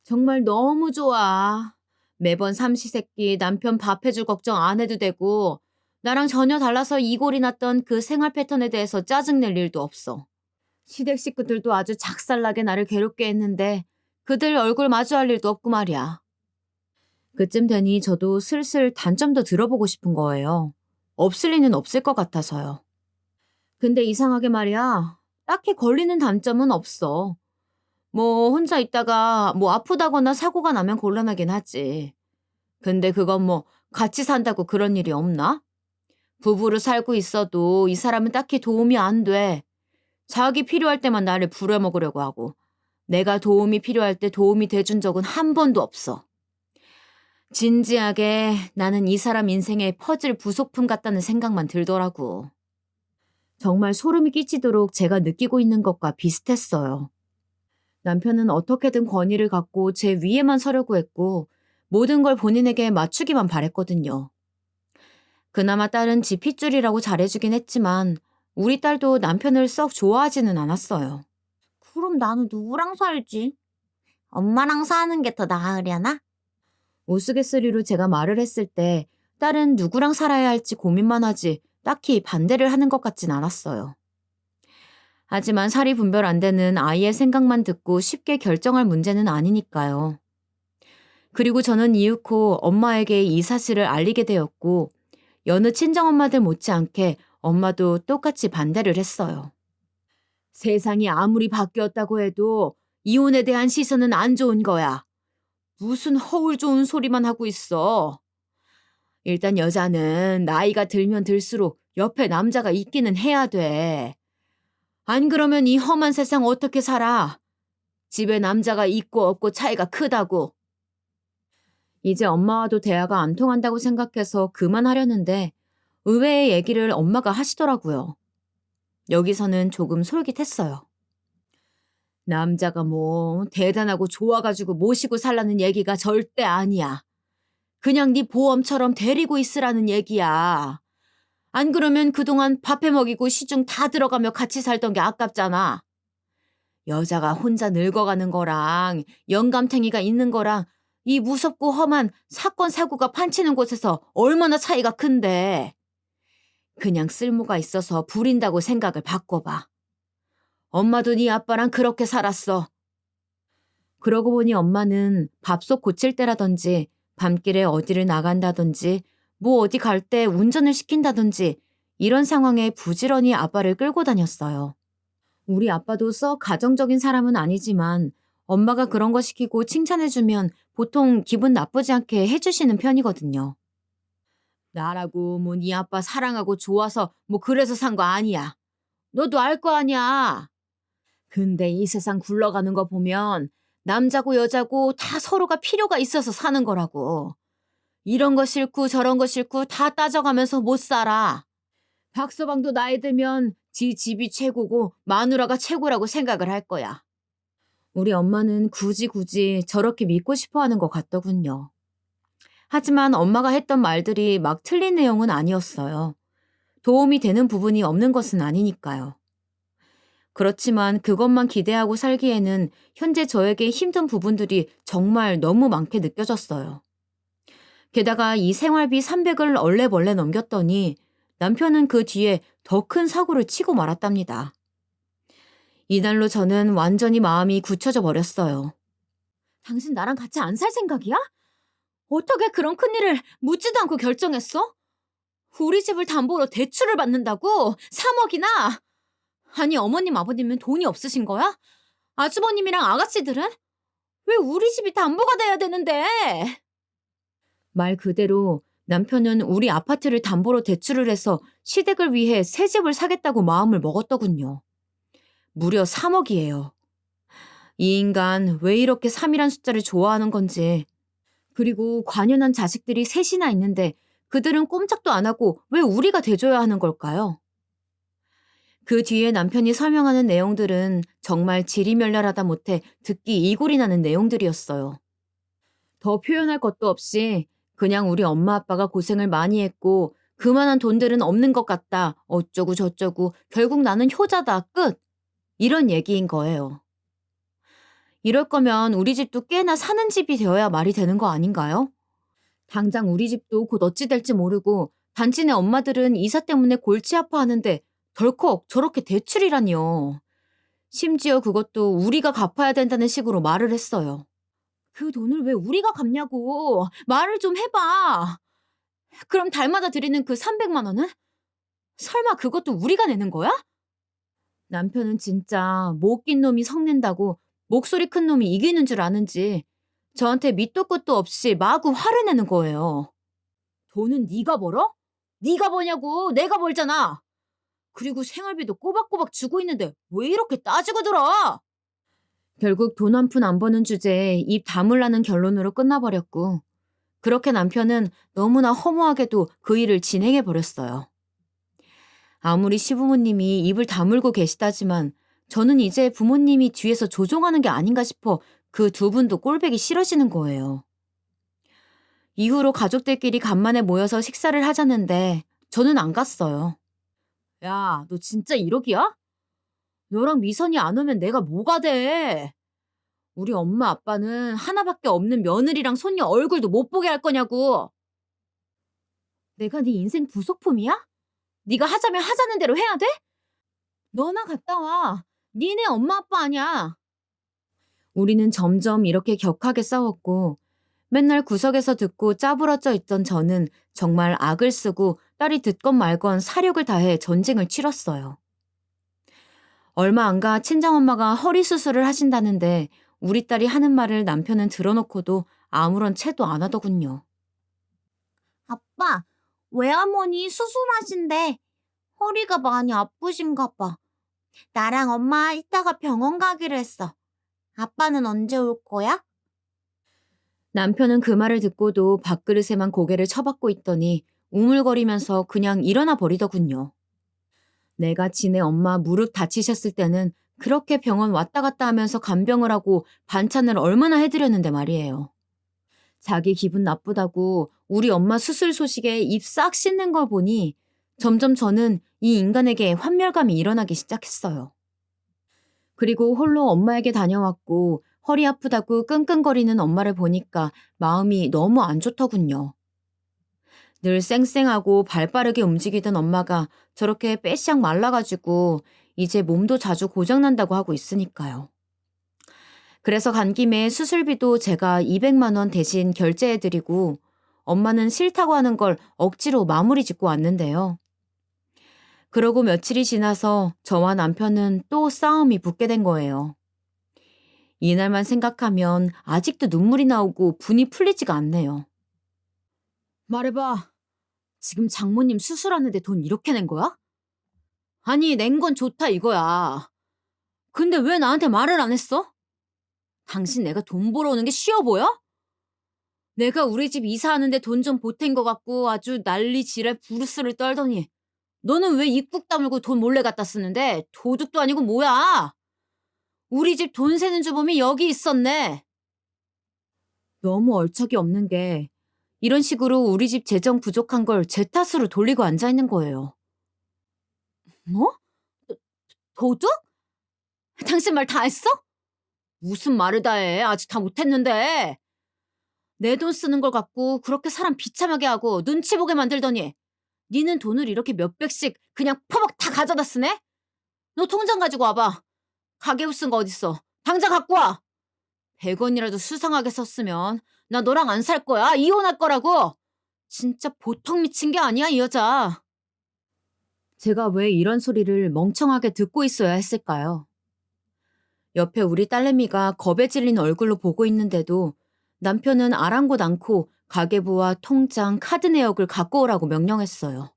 정말 너무 좋아. 매번 삼시세끼 남편 밥 해줄 걱정 안 해도 되고 나랑 전혀 달라서 이골이 났던 그 생활 패턴에 대해서 짜증낼 일도 없어. 시댁 식구들도 아주 작살나게 나를 괴롭게 했는데 그들 얼굴 마주할 일도 없고 말이야. 그쯤 되니 저도 슬슬 단점도 들어보고 싶은 거예요. 없을 리는 없을 것 같아서요. 근데 이상하게 말이야. 딱히 걸리는 단점은 없어. 뭐 혼자 있다가 뭐 아프다거나 사고가 나면 곤란하긴 하지. 근데 그건 뭐 같이 산다고 그런 일이 없나? 부부로 살고 있어도 이 사람은 딱히 도움이 안 돼. 자기 필요할 때만 나를 부려먹으려고 하고 내가 도움이 필요할 때 도움이 돼준 적은 한 번도 없어. 진지하게 나는 이 사람 인생의 퍼즐 부속품 같다는 생각만 들더라고. 정말 소름이 끼치도록 제가 느끼고 있는 것과 비슷했어요. 남편은 어떻게든 권위를 갖고 제 위에만 서려고 했고 모든 걸 본인에게 맞추기만 바랬거든요. 그나마 딸은 지 핏줄이라고 잘해주긴 했지만 우리 딸도 남편을 썩 좋아하지는 않았어요. 그럼 나는 누구랑 살지? 엄마랑 사는 게 더 나으려나? 우스갯소리로 제가 말을 했을 때 딸은 누구랑 살아야 할지 고민만 하지 딱히 반대를 하는 것 같진 않았어요. 하지만 살이 분별 안 되는 아이의 생각만 듣고 쉽게 결정할 문제는 아니니까요. 그리고 저는 이윽고 엄마에게 이 사실을 알리게 되었고 여느 친정엄마들 못지않게 엄마도 똑같이 반대를 했어요. 세상이 아무리 바뀌었다고 해도 이혼에 대한 시선은 안 좋은 거야. 무슨 허울 좋은 소리만 하고 있어. 일단 여자는 나이가 들면 들수록 옆에 남자가 있기는 해야 돼. 안 그러면 이 험한 세상 어떻게 살아? 집에 남자가 있고 없고 차이가 크다고. 이제 엄마와도 대화가 안 통한다고 생각해서 그만하려는데 의외의 얘기를 엄마가 하시더라고요. 여기서는 조금 솔깃했어요. 남자가 뭐 대단하고 좋아가지고 모시고 살라는 얘기가 절대 아니야. 그냥 네 보험처럼 데리고 있으라는 얘기야. 안 그러면 그동안 밥해 먹이고 시중 다 들어가며 같이 살던 게 아깝잖아. 여자가 혼자 늙어가는 거랑 영감탱이가 있는 거랑 이 무섭고 험한 사건 사고가 판치는 곳에서 얼마나 차이가 큰데. 그냥 쓸모가 있어서 부린다고 생각을 바꿔봐. 엄마도 네 아빠랑 그렇게 살았어. 그러고 보니 엄마는 밥솥 고칠 때라든지 밤길에 어디를 나간다든지 뭐 어디 갈 때 운전을 시킨다든지 이런 상황에 부지런히 아빠를 끌고 다녔어요. 우리 아빠도 썩 가정적인 사람은 아니지만 엄마가 그런 거 시키고 칭찬해주면 보통 기분 나쁘지 않게 해주시는 편이거든요. 나라고 뭐 네 아빠 사랑하고 좋아서 뭐 그래서 산 거 아니야. 너도 알 거 아니야. 근데 이 세상 굴러가는 거 보면 남자고 여자고 다 서로가 필요가 있어서 사는 거라고. 이런 거 싫고 저런 거 싫고 다 따져가면서 못 살아. 박서방도 나이 들면 지 집이 최고고 마누라가 최고라고 생각을 할 거야. 우리 엄마는 굳이 저렇게 믿고 싶어 하는 것 같더군요. 하지만 엄마가 했던 말들이 막 틀린 내용은 아니었어요. 도움이 되는 부분이 없는 것은 아니니까요. 그렇지만 그것만 기대하고 살기에는 현재 저에게 힘든 부분들이 정말 너무 많게 느껴졌어요. 게다가 이 생활비 300을 얼레벌레 넘겼더니 남편은 그 뒤에 더 큰 사고를 치고 말았답니다. 이날로 저는 완전히 마음이 굳혀져 버렸어요. 당신 나랑 같이 안 살 생각이야? 어떻게 그런 큰일을 묻지도 않고 결정했어? 우리 집을 담보로 대출을 받는다고? 3억이나? 아니 어머님 아버님은 돈이 없으신 거야? 아주버님이랑 아가씨들은? 왜 우리 집이 담보가 돼야 되는데? 말 그대로 남편은 우리 아파트를 담보로 대출을 해서 시댁을 위해 새 집을 사겠다고 마음을 먹었더군요. 무려 3억이에요. 이 인간 왜 이렇게 3이란 숫자를 좋아하는 건지. 그리고 관연한 자식들이 셋이나 있는데 그들은 꼼짝도 안 하고 왜 우리가 대줘야 하는 걸까요? 그 뒤에 남편이 설명하는 내용들은 정말 지리멸렬하다 못해 듣기 이골이 나는 내용들이었어요. 더 표현할 것도 없이 그냥 우리 엄마 아빠가 고생을 많이 했고 그만한 돈들은 없는 것 같다. 어쩌고 저쩌고 결국 나는 효자다. 끝. 이런 얘기인 거예요. 이럴 거면 우리 집도 꽤나 사는 집이 되어야 말이 되는 거 아닌가요? 당장 우리 집도 곧 어찌 될지 모르고 단지 내 엄마들은 이사 때문에 골치 아파하는데 덜컥 저렇게 대출이라니요. 심지어 그것도 우리가 갚아야 된다는 식으로 말을 했어요. 그 돈을 왜 우리가 갚냐고 말을 좀 해봐. 그럼 달마다 드리는 그 300만 원은? 설마 그것도 우리가 내는 거야? 남편은 진짜 못 낀 놈이 성낸다고 목소리 큰 놈이 이기는 줄 아는지 저한테 밑도 끝도 없이 마구 화를 내는 거예요. 돈은 네가 벌어? 네가 버냐고 내가 벌잖아. 그리고 생활비도 꼬박꼬박 주고 있는데 왜 이렇게 따지고 들어? 결국 돈 한 푼 안 버는 주제에 입 다물라는 결론으로 끝나버렸고 그렇게 남편은 너무나 허무하게도 그 일을 진행해 버렸어요. 아무리 시부모님이 입을 다물고 계시다지만 저는 이제 부모님이 뒤에서 조종하는 게 아닌가 싶어 그 두 분도 꼴보기 싫어지는 거예요. 이후로 가족들끼리 간만에 모여서 식사를 하자는데 저는 안 갔어요. 야, 너 진짜 이러기야? 너랑 미선이 안 오면 내가 뭐가 돼? 우리 엄마 아빠는 하나밖에 없는 며느리랑 손녀 얼굴도 못 보게 할 거냐고. 내가 네 인생 부속품이야? 네가 하자면 하자는 대로 해야 돼? 너나 갔다 와. 니네 엄마 아빠 아니야. 우리는 점점 이렇게 격하게 싸웠고 맨날 구석에서 듣고 짜부러져 있던 저는 정말 악을 쓰고 딸이 듣건 말건 사력을 다해 전쟁을 치렀어요. 얼마 안 가 친정엄마가 허리 수술을 하신다는데 우리 딸이 하는 말을 남편은 들어놓고도 아무런 채도 안 하더군요. 아빠, 외할머니 수술하신대. 허리가 많이 아프신가 봐. 나랑 엄마 이따가 병원 가기로 했어. 아빠는 언제 올 거야? 남편은 그 말을 듣고도 밥그릇에만 고개를 쳐박고 있더니 우물거리면서 그냥 일어나 버리더군요. 내가 지네 엄마 무릎 다치셨을 때는 그렇게 병원 왔다 갔다 하면서 간병을 하고 반찬을 얼마나 해드렸는데 말이에요. 자기 기분 나쁘다고 우리 엄마 수술 소식에 입 싹 씻는 걸 보니 점점 저는 이 인간에게 환멸감이 일어나기 시작했어요. 그리고 홀로 엄마에게 다녀왔고 허리 아프다고 끙끙거리는 엄마를 보니까 마음이 너무 안 좋더군요. 늘 쌩쌩하고 발빠르게 움직이던 엄마가 저렇게 빼샥 말라가지고 이제 몸도 자주 고장난다고 하고 있으니까요. 그래서 간 김에 수술비도 제가 200만 원 대신 결제해드리고 엄마는 싫다고 하는 걸 억지로 마무리 짓고 왔는데요. 그러고 며칠이 지나서 저와 남편은 또 싸움이 붙게 된 거예요. 이날만 생각하면 아직도 눈물이 나오고 분이 풀리지가 않네요. 말해봐. 지금 장모님 수술하는데 돈 이렇게 낸 거야? 아니, 낸 건 좋다 이거야. 근데 왜 나한테 말을 안 했어? 당신 내가 돈 벌어오는 게 쉬워 보여? 내가 우리 집 이사하는데 돈 좀 보탠 것 같고 아주 난리 지랄 부르스를 떨더니 너는 왜 입국 다물고 돈 몰래 갖다 쓰는데 도둑도 아니고 뭐야? 우리 집 돈 세는 주범이 여기 있었네. 너무 얼척이 없는 게 이런 식으로 우리 집 재정 부족한 걸 제 탓으로 돌리고 앉아있는 거예요. 뭐? 도- 도둑? 당신 말 다 했어? 무슨 말을 다 해. 아직 다 못했는데. 내 돈 쓰는 걸 갖고 그렇게 사람 비참하게 하고 눈치 보게 만들더니 니는 돈을 이렇게 몇백씩 그냥 퍼벅 다 가져다 쓰네? 너 통장 가지고 와봐. 가계부 쓴 거 어딨어? 당장 갖고 와. 100원이라도 수상하게 썼으면 나 너랑 안 살 거야. 이혼할 거라고. 진짜 보통 미친 게 아니야, 이 여자. 제가 왜 이런 소리를 멍청하게 듣고 있어야 했을까요? 옆에 우리 딸내미가 겁에 질린 얼굴로 보고 있는데도 남편은 아랑곳 않고 가계부와 통장, 카드 내역을 갖고 오라고 명령했어요.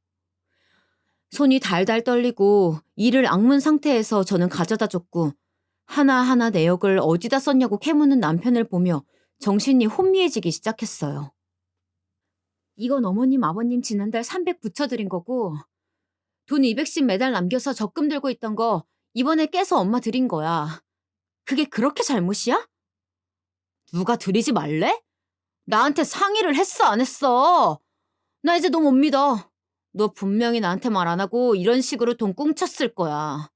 손이 달달 떨리고 이를 악문 상태에서 저는 가져다 줬고 하나하나 내역을 어디다 썼냐고 캐묻는 남편을 보며 정신이 혼미해지기 시작했어요. 이건 어머님, 아버님 지난달 300 붙여드린 거고 돈 200씩 매달 남겨서 적금 들고 있던 거 이번에 깨서 엄마 드린 거야. 그게 그렇게 잘못이야? 누가 드리지 말래? 나한테 상의를 했어, 안 했어? 나 이제 너 못 믿어. 너 분명히 나한테 말 안 하고 이런 식으로 돈 꽁쳤을 거야.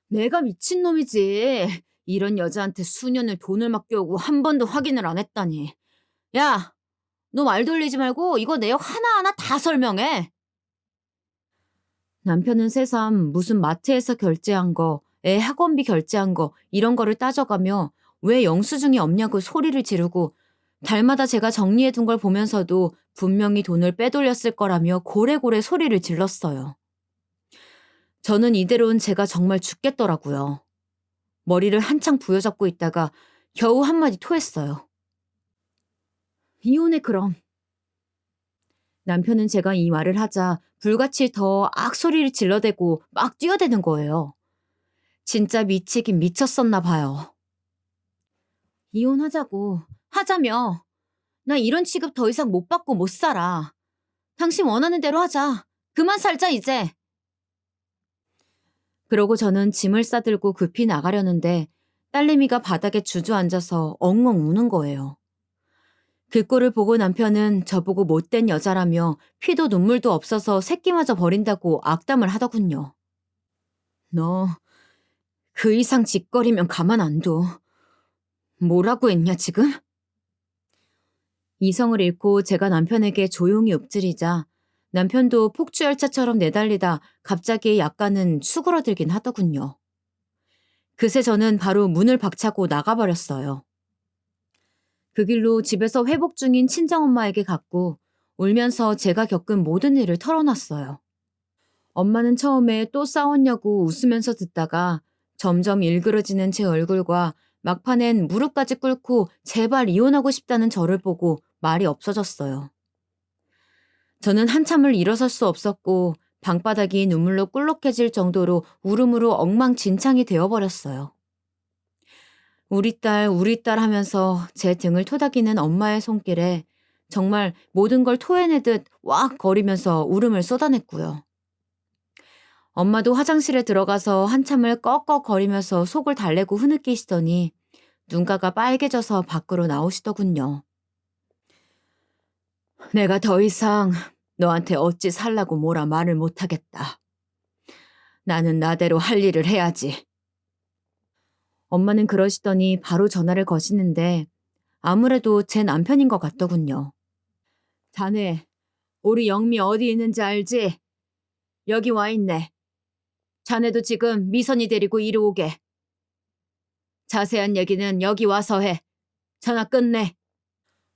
내가 미친놈이지. 이런 여자한테 수년을 돈을 맡겨오고 한 번도 확인을 안 했다니. 야, 너 말 돌리지 말고 이거 내역 하나하나 다 설명해. 남편은 새삼 무슨 마트에서 결제한 거, 애 학원비 결제한 거 이런 거를 따져가며 왜 영수증이 없냐고 소리를 지르고 달마다 제가 정리해둔 걸 보면서도 분명히 돈을 빼돌렸을 거라며 고래고래 소리를 질렀어요. 저는 이대로는 제가 정말 죽겠더라고요. 머리를 한창 부여잡고 있다가 겨우 한마디 토했어요. 이혼해 그럼. 남편은 제가 이 말을 하자 불같이 더 악소리를 질러대고 막 뛰어대는 거예요. 진짜 미치긴 미쳤었나 봐요. 이혼하자고. 하자며. 나 이런 취급 더 이상 못 받고 못 살아. 당신 원하는 대로 하자. 그만 살자 이제. 그러고 저는 짐을 싸들고 급히 나가려는데 딸내미가 바닥에 주저앉아서 엉엉 우는 거예요. 그 꼴을 보고 남편은 저보고 못된 여자라며 피도 눈물도 없어서 새끼마저 버린다고 악담을 하더군요. 너 그 이상 짓거리면 가만 안 둬. 뭐라고 했냐 지금? 이성을 잃고 제가 남편에게 조용히 읊조리자 남편도 폭주열차처럼 내달리다 갑자기 약간은 수그러들긴 하더군요. 그새 저는 바로 문을 박차고 나가버렸어요. 그 길로 집에서 회복 중인 친정엄마에게 갔고 울면서 제가 겪은 모든 일을 털어놨어요. 엄마는 처음에 또 싸웠냐고 웃으면서 듣다가 점점 일그러지는 제 얼굴과 막판엔 무릎까지 꿇고 제발 이혼하고 싶다는 저를 보고 말이 없어졌어요. 저는 한참을 일어설 수 없었고 방바닥이 눈물로 꿀록해질 정도로 울음으로 엉망진창이 되어버렸어요. 우리 딸 하면서 제 등을 토닥이는 엄마의 손길에 정말 모든 걸 토해내듯 왁 거리면서 울음을 쏟아냈고요. 엄마도 화장실에 들어가서 한참을 꺽꺽거리면서 속을 달래고 흐느끼시더니 눈가가 빨개져서 밖으로 나오시더군요. 내가 더 이상 너한테 어찌 살라고 뭐라 말을 못하겠다. 나는 나대로 할 일을 해야지. 엄마는 그러시더니 바로 전화를 거시는데 아무래도 제 남편인 것 같더군요. 자네, 우리 영미 어디 있는지 알지? 여기 와 있네. 자네도 지금 미선이 데리고 이리 오게. 자세한 얘기는 여기 와서 해. 전화 끝내.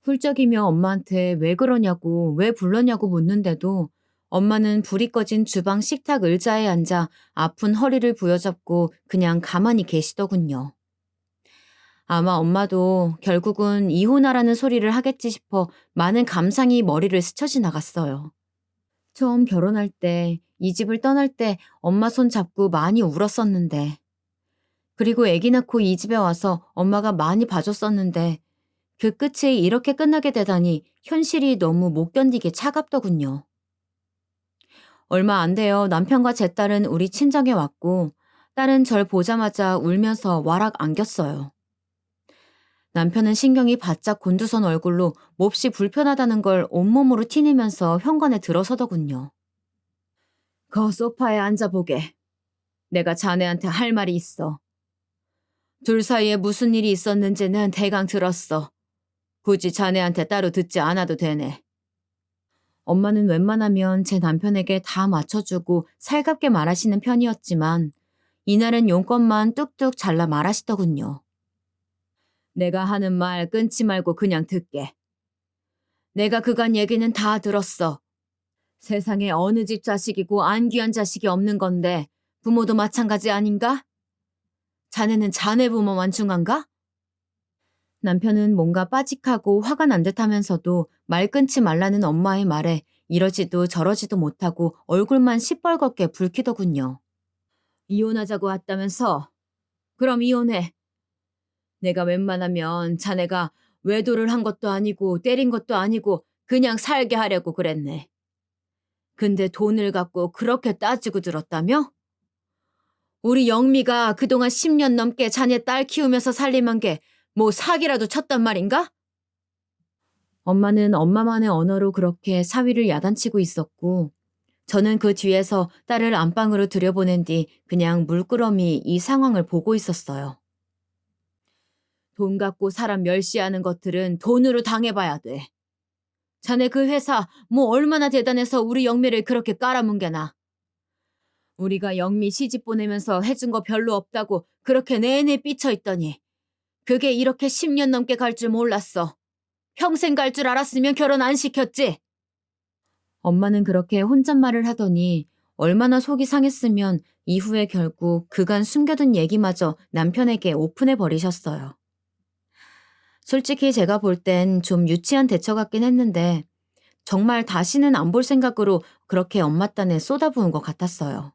훌쩍이며 엄마한테 왜 그러냐고 왜 불렀냐고 묻는데도 엄마는 불이 꺼진 주방 식탁 의자에 앉아 아픈 허리를 부여잡고 그냥 가만히 계시더군요. 아마 엄마도 결국은 이혼하라는 소리를 하겠지 싶어 많은 감상이 머리를 스쳐 지나갔어요. 처음 결혼할 때, 이 집을 떠날 때 엄마 손 잡고 많이 울었었는데, 그리고 아기 낳고 이 집에 와서 엄마가 많이 봐줬었는데, 그 끝이 이렇게 끝나게 되다니 현실이 너무 못 견디게 차갑더군요. 얼마 안 돼요. 남편과 제 딸은 우리 친정에 왔고, 딸은 절 보자마자 울면서 와락 안겼어요. 남편은 신경이 바짝 곤두선 얼굴로 몹시 불편하다는 걸 온몸으로 티내면서 현관에 들어서더군요. 거 소파에 앉아보게. 내가 자네한테 할 말이 있어. 둘 사이에 무슨 일이 있었는지는 대강 들었어. 굳이 자네한테 따로 듣지 않아도 되네. 엄마는 웬만하면 제 남편에게 다 맞춰주고 살갑게 말하시는 편이었지만 이날은 용건만 뚝뚝 잘라 말하시더군요. 내가 하는 말 끊지 말고 그냥 듣게. 내가 그간 얘기는 다 들었어. 세상에 어느 집 자식이고 안 귀한 자식이 없는 건데 부모도 마찬가지 아닌가? 자네는 자네 부모만 중한가? 남편은 뭔가 빠직하고 화가 난 듯하면서도 말 끊지 말라는 엄마의 말에 이러지도 저러지도 못하고 얼굴만 시뻘겋게 붉히더군요. 이혼하자고 왔다면서? 그럼 이혼해. 내가 웬만하면 자네가 외도를 한 것도 아니고 때린 것도 아니고 그냥 살게 하려고 그랬네. 근데 돈을 갖고 그렇게 따지고 들었다며? 우리 영미가 그동안 10년 넘게 자네 딸 키우면서 살림한 게 뭐 사기라도 쳤단 말인가? 엄마는 엄마만의 언어로 그렇게 사위를 야단치고 있었고 저는 그 뒤에서 딸을 안방으로 들여보낸 뒤 그냥 물끄러미 이 상황을 보고 있었어요. 돈 갖고 사람 멸시하는 것들은 돈으로 당해봐야 돼. 자네 그 회사 뭐 얼마나 대단해서 우리 영미를 그렇게 깔아뭉개나. 우리가 영미 시집 보내면서 해준 거 별로 없다고 그렇게 내내 삐쳐있더니 그게 이렇게 10년 넘게 갈 줄 몰랐어. 평생 갈 줄 알았으면 결혼 안 시켰지. 엄마는 그렇게 혼잣말을 하더니 얼마나 속이 상했으면 이후에 결국 그간 숨겨둔 얘기마저 남편에게 오픈해 버리셨어요. 솔직히 제가 볼 땐 좀 유치한 대처 같긴 했는데 정말 다시는 안 볼 생각으로 그렇게 엄마 딴에 쏟아부은 것 같았어요.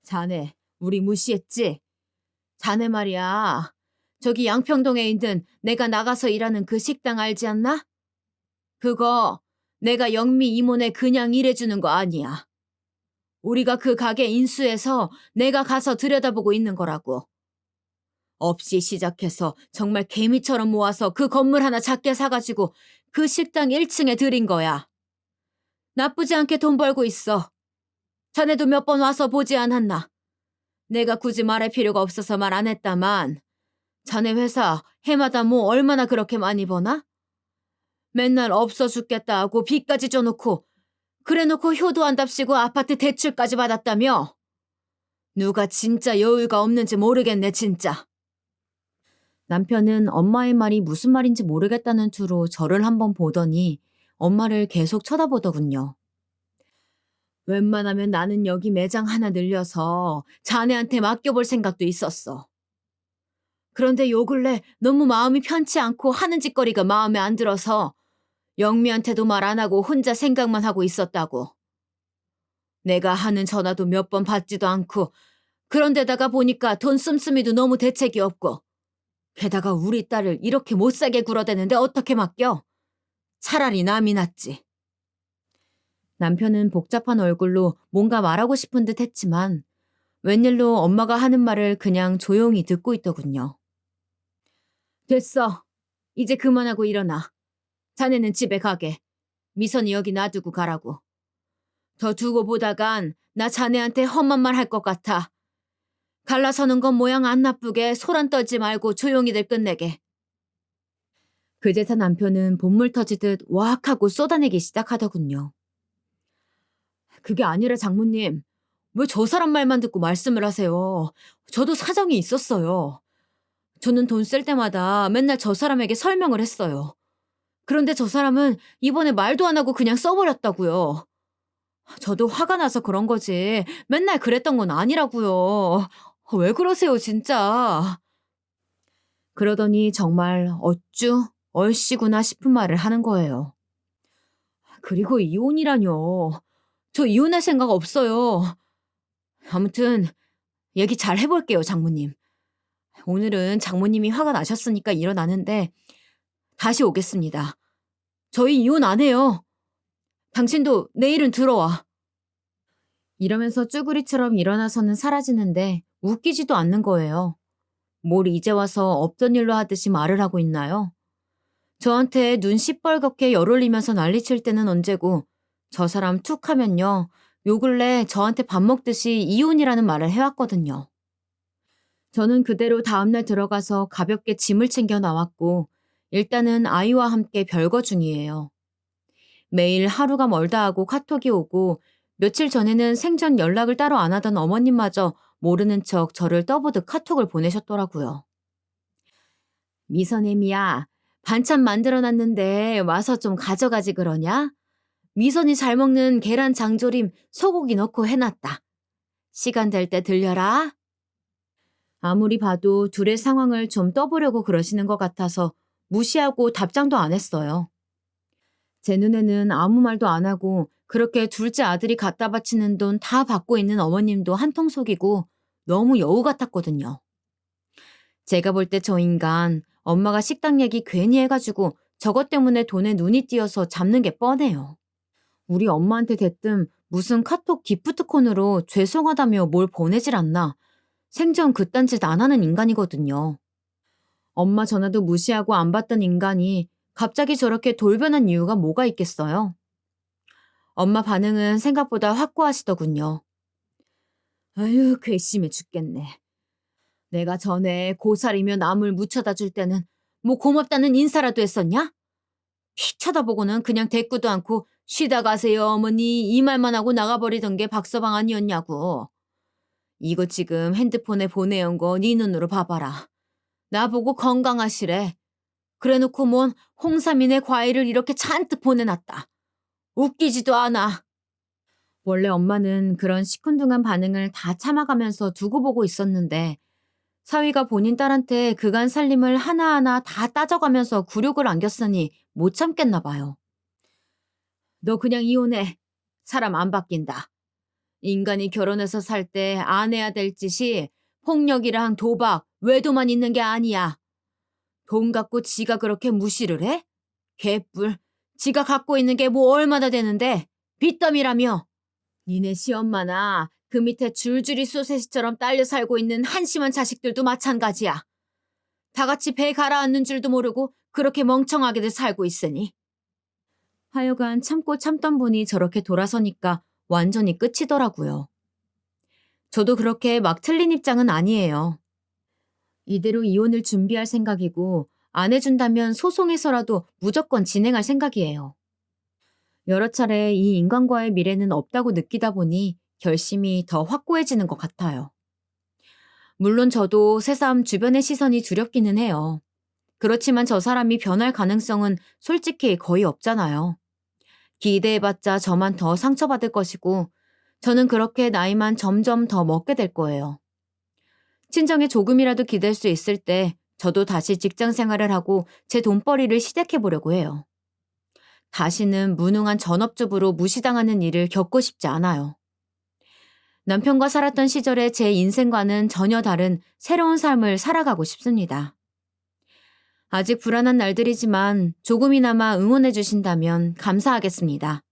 자네, 우리 무시했지? 자네 말이야. 저기 양평동에 있는 내가 나가서 일하는 그 식당 알지 않나? 그거 내가 영미 이모네 그냥 일해주는 거 아니야. 우리가 그 가게 인수해서 내가 가서 들여다보고 있는 거라고. 없이 시작해서 정말 개미처럼 모아서 그 건물 하나 작게 사가지고 그 식당 1층에 들인 거야. 나쁘지 않게 돈 벌고 있어. 자네도 몇 번 와서 보지 않았나? 내가 굳이 말할 필요가 없어서 말 안 했다만 자네 회사 해마다 뭐 얼마나 그렇게 많이 버나? 맨날 없어 죽겠다 하고 빚까지 져놓고 그래놓고 효도한답시고 아파트 대출까지 받았다며? 누가 진짜 여유가 없는지 모르겠네 진짜. 남편은 엄마의 말이 무슨 말인지 모르겠다는 투로 저를 한번 보더니 엄마를 계속 쳐다보더군요. 웬만하면 나는 여기 매장 하나 늘려서 자네한테 맡겨볼 생각도 있었어. 그런데 요 근래 너무 마음이 편치 않고 하는 짓거리가 마음에 안 들어서 영미한테도 말 안 하고 혼자 생각만 하고 있었다고. 내가 하는 전화도 몇 번 받지도 않고 그런데다가 보니까 돈 씀씀이도 너무 대책이 없고 게다가 우리 딸을 이렇게 못살게 굴어대는데 어떻게 맡겨? 차라리 남이 낫지. 남편은 복잡한 얼굴로 뭔가 말하고 싶은 듯 했지만 웬일로 엄마가 하는 말을 그냥 조용히 듣고 있더군요. 됐어. 이제 그만하고 일어나. 자네는 집에 가게. 미선이 여기 놔두고 가라고. 더 두고 보다간 나 자네한테 험한 말 할 것 같아. 갈라서는 건 모양 안 나쁘게 소란 떨지 말고 조용히들 끝내게. 그제서 남편은 본물 터지듯 와악 하고 쏟아내기 시작하더군요. 그게 아니라 장모님, 왜 저 사람 말만 듣고 말씀을 하세요? 저도 사정이 있었어요. 저는 돈 쓸 때마다 맨날 저 사람에게 설명을 했어요. 그런데 저 사람은 이번에 말도 안 하고 그냥 써버렸다고요. 저도 화가 나서 그런 거지. 맨날 그랬던 건 아니라고요. 왜 그러세요, 진짜. 그러더니 정말 어쭈 얼씨구나 싶은 말을 하는 거예요. 그리고 이혼이라뇨. 저 이혼할 생각 없어요. 아무튼 얘기 잘 해볼게요, 장모님. 오늘은 장모님이 화가 나셨으니까 일어나는데 다시 오겠습니다. 저희 이혼 안 해요. 당신도 내일은 들어와. 이러면서 쭈구리처럼 일어나서는 사라지는데 웃기지도 않는 거예요. 뭘 이제 와서 없던 일로 하듯이 말을 하고 있나요? 저한테 눈 시뻘겋게 열 올리면서 난리칠 때는 언제고 저 사람 툭 하면요. 요 근래 저한테 밥 먹듯이 이혼이라는 말을 해왔거든요. 저는 그대로 다음날 들어가서 가볍게 짐을 챙겨 나왔고 일단은 아이와 함께 별거 중이에요. 매일 하루가 멀다 하고 카톡이 오고 며칠 전에는 생전 연락을 따로 안 하던 어머님마저 모르는 척 저를 떠보듯 카톡을 보내셨더라고요. 미선애미야, 반찬 만들어놨는데 와서 좀 가져가지 그러냐? 미선이 잘 먹는 계란 장조림 소고기 넣고 해놨다. 시간 될 때 들려라. 아무리 봐도 둘의 상황을 좀 떠보려고 그러시는 것 같아서 무시하고 답장도 안 했어요. 제 눈에는 아무 말도 안 하고 그렇게 둘째 아들이 갖다 바치는 돈 다 받고 있는 어머님도 한통 속이고 너무 여우 같았거든요. 제가 볼 때 저 인간 엄마가 식당 얘기 괜히 해가지고 저것 때문에 돈에 눈이 띄어서 잡는 게 뻔해요. 우리 엄마한테 대뜸 무슨 카톡 기프트콘으로 죄송하다며 뭘 보내질 않나. 생전 그딴 짓 안 하는 인간이거든요. 엄마 전화도 무시하고 안 받던 인간이 갑자기 저렇게 돌변한 이유가 뭐가 있겠어요? 엄마 반응은 생각보다 확고하시더군요. 아유, 괘씸해 죽겠네. 내가 전에 고사리며 나물 무쳐다 줄 때는 뭐 고맙다는 인사라도 했었냐? 휙 쳐다보고는 그냥 대꾸도 않고 쉬다 가세요 어머니 이 말만 하고 나가버리던 게 박서방 아니었냐고. 이거 지금 핸드폰에 보내온 거 네 눈으로 봐봐라. 나보고 건강하시래. 그래놓고 뭔 홍삼이네 과일을 이렇게 잔뜩 보내놨다. 웃기지도 않아. 원래 엄마는 그런 시큰둥한 반응을 다 참아가면서 두고 보고 있었는데 사위가 본인 딸한테 그간 살림을 하나하나 다 따져가면서 굴욕을 안겼으니 못 참겠나 봐요. 너 그냥 이혼해. 사람 안 바뀐다. 인간이 결혼해서 살 때 안 해야 될 짓이 폭력이랑 도박, 외도만 있는 게 아니야. 돈 갖고 지가 그렇게 무시를 해? 개뿔. 지가 갖고 있는 게 뭐 얼마나 되는데 빚더미라며. 니네 시엄마나 그 밑에 줄줄이 소세지처럼 딸려 살고 있는 한심한 자식들도 마찬가지야. 다 같이 배 가라앉는 줄도 모르고 그렇게 멍청하게들 살고 있으니. 하여간 참고 참던 분이 저렇게 돌아서니까 완전히 끝이더라고요. 저도 그렇게 막 틀린 입장은 아니에요. 이대로 이혼을 준비할 생각이고 안 해준다면 소송해서라도 무조건 진행할 생각이에요. 여러 차례 이 인간과의 미래는 없다고 느끼다 보니 결심이 더 확고해지는 것 같아요. 물론 저도 새삼 주변의 시선이 두렵기는 해요. 그렇지만 저 사람이 변할 가능성은 솔직히 거의 없잖아요. 기대해봤자 저만 더 상처받을 것이고 저는 그렇게 나이만 점점 더 먹게 될 거예요. 친정에 조금이라도 기댈 수 있을 때 저도 다시 직장 생활을 하고 제 돈벌이를 시작해보려고 해요. 다시는 무능한 전업주부로 무시당하는 일을 겪고 싶지 않아요. 남편과 살았던 시절의 제 인생과는 전혀 다른 새로운 삶을 살아가고 싶습니다. 아직 불안한 날들이지만 조금이나마 응원해 주신다면 감사하겠습니다.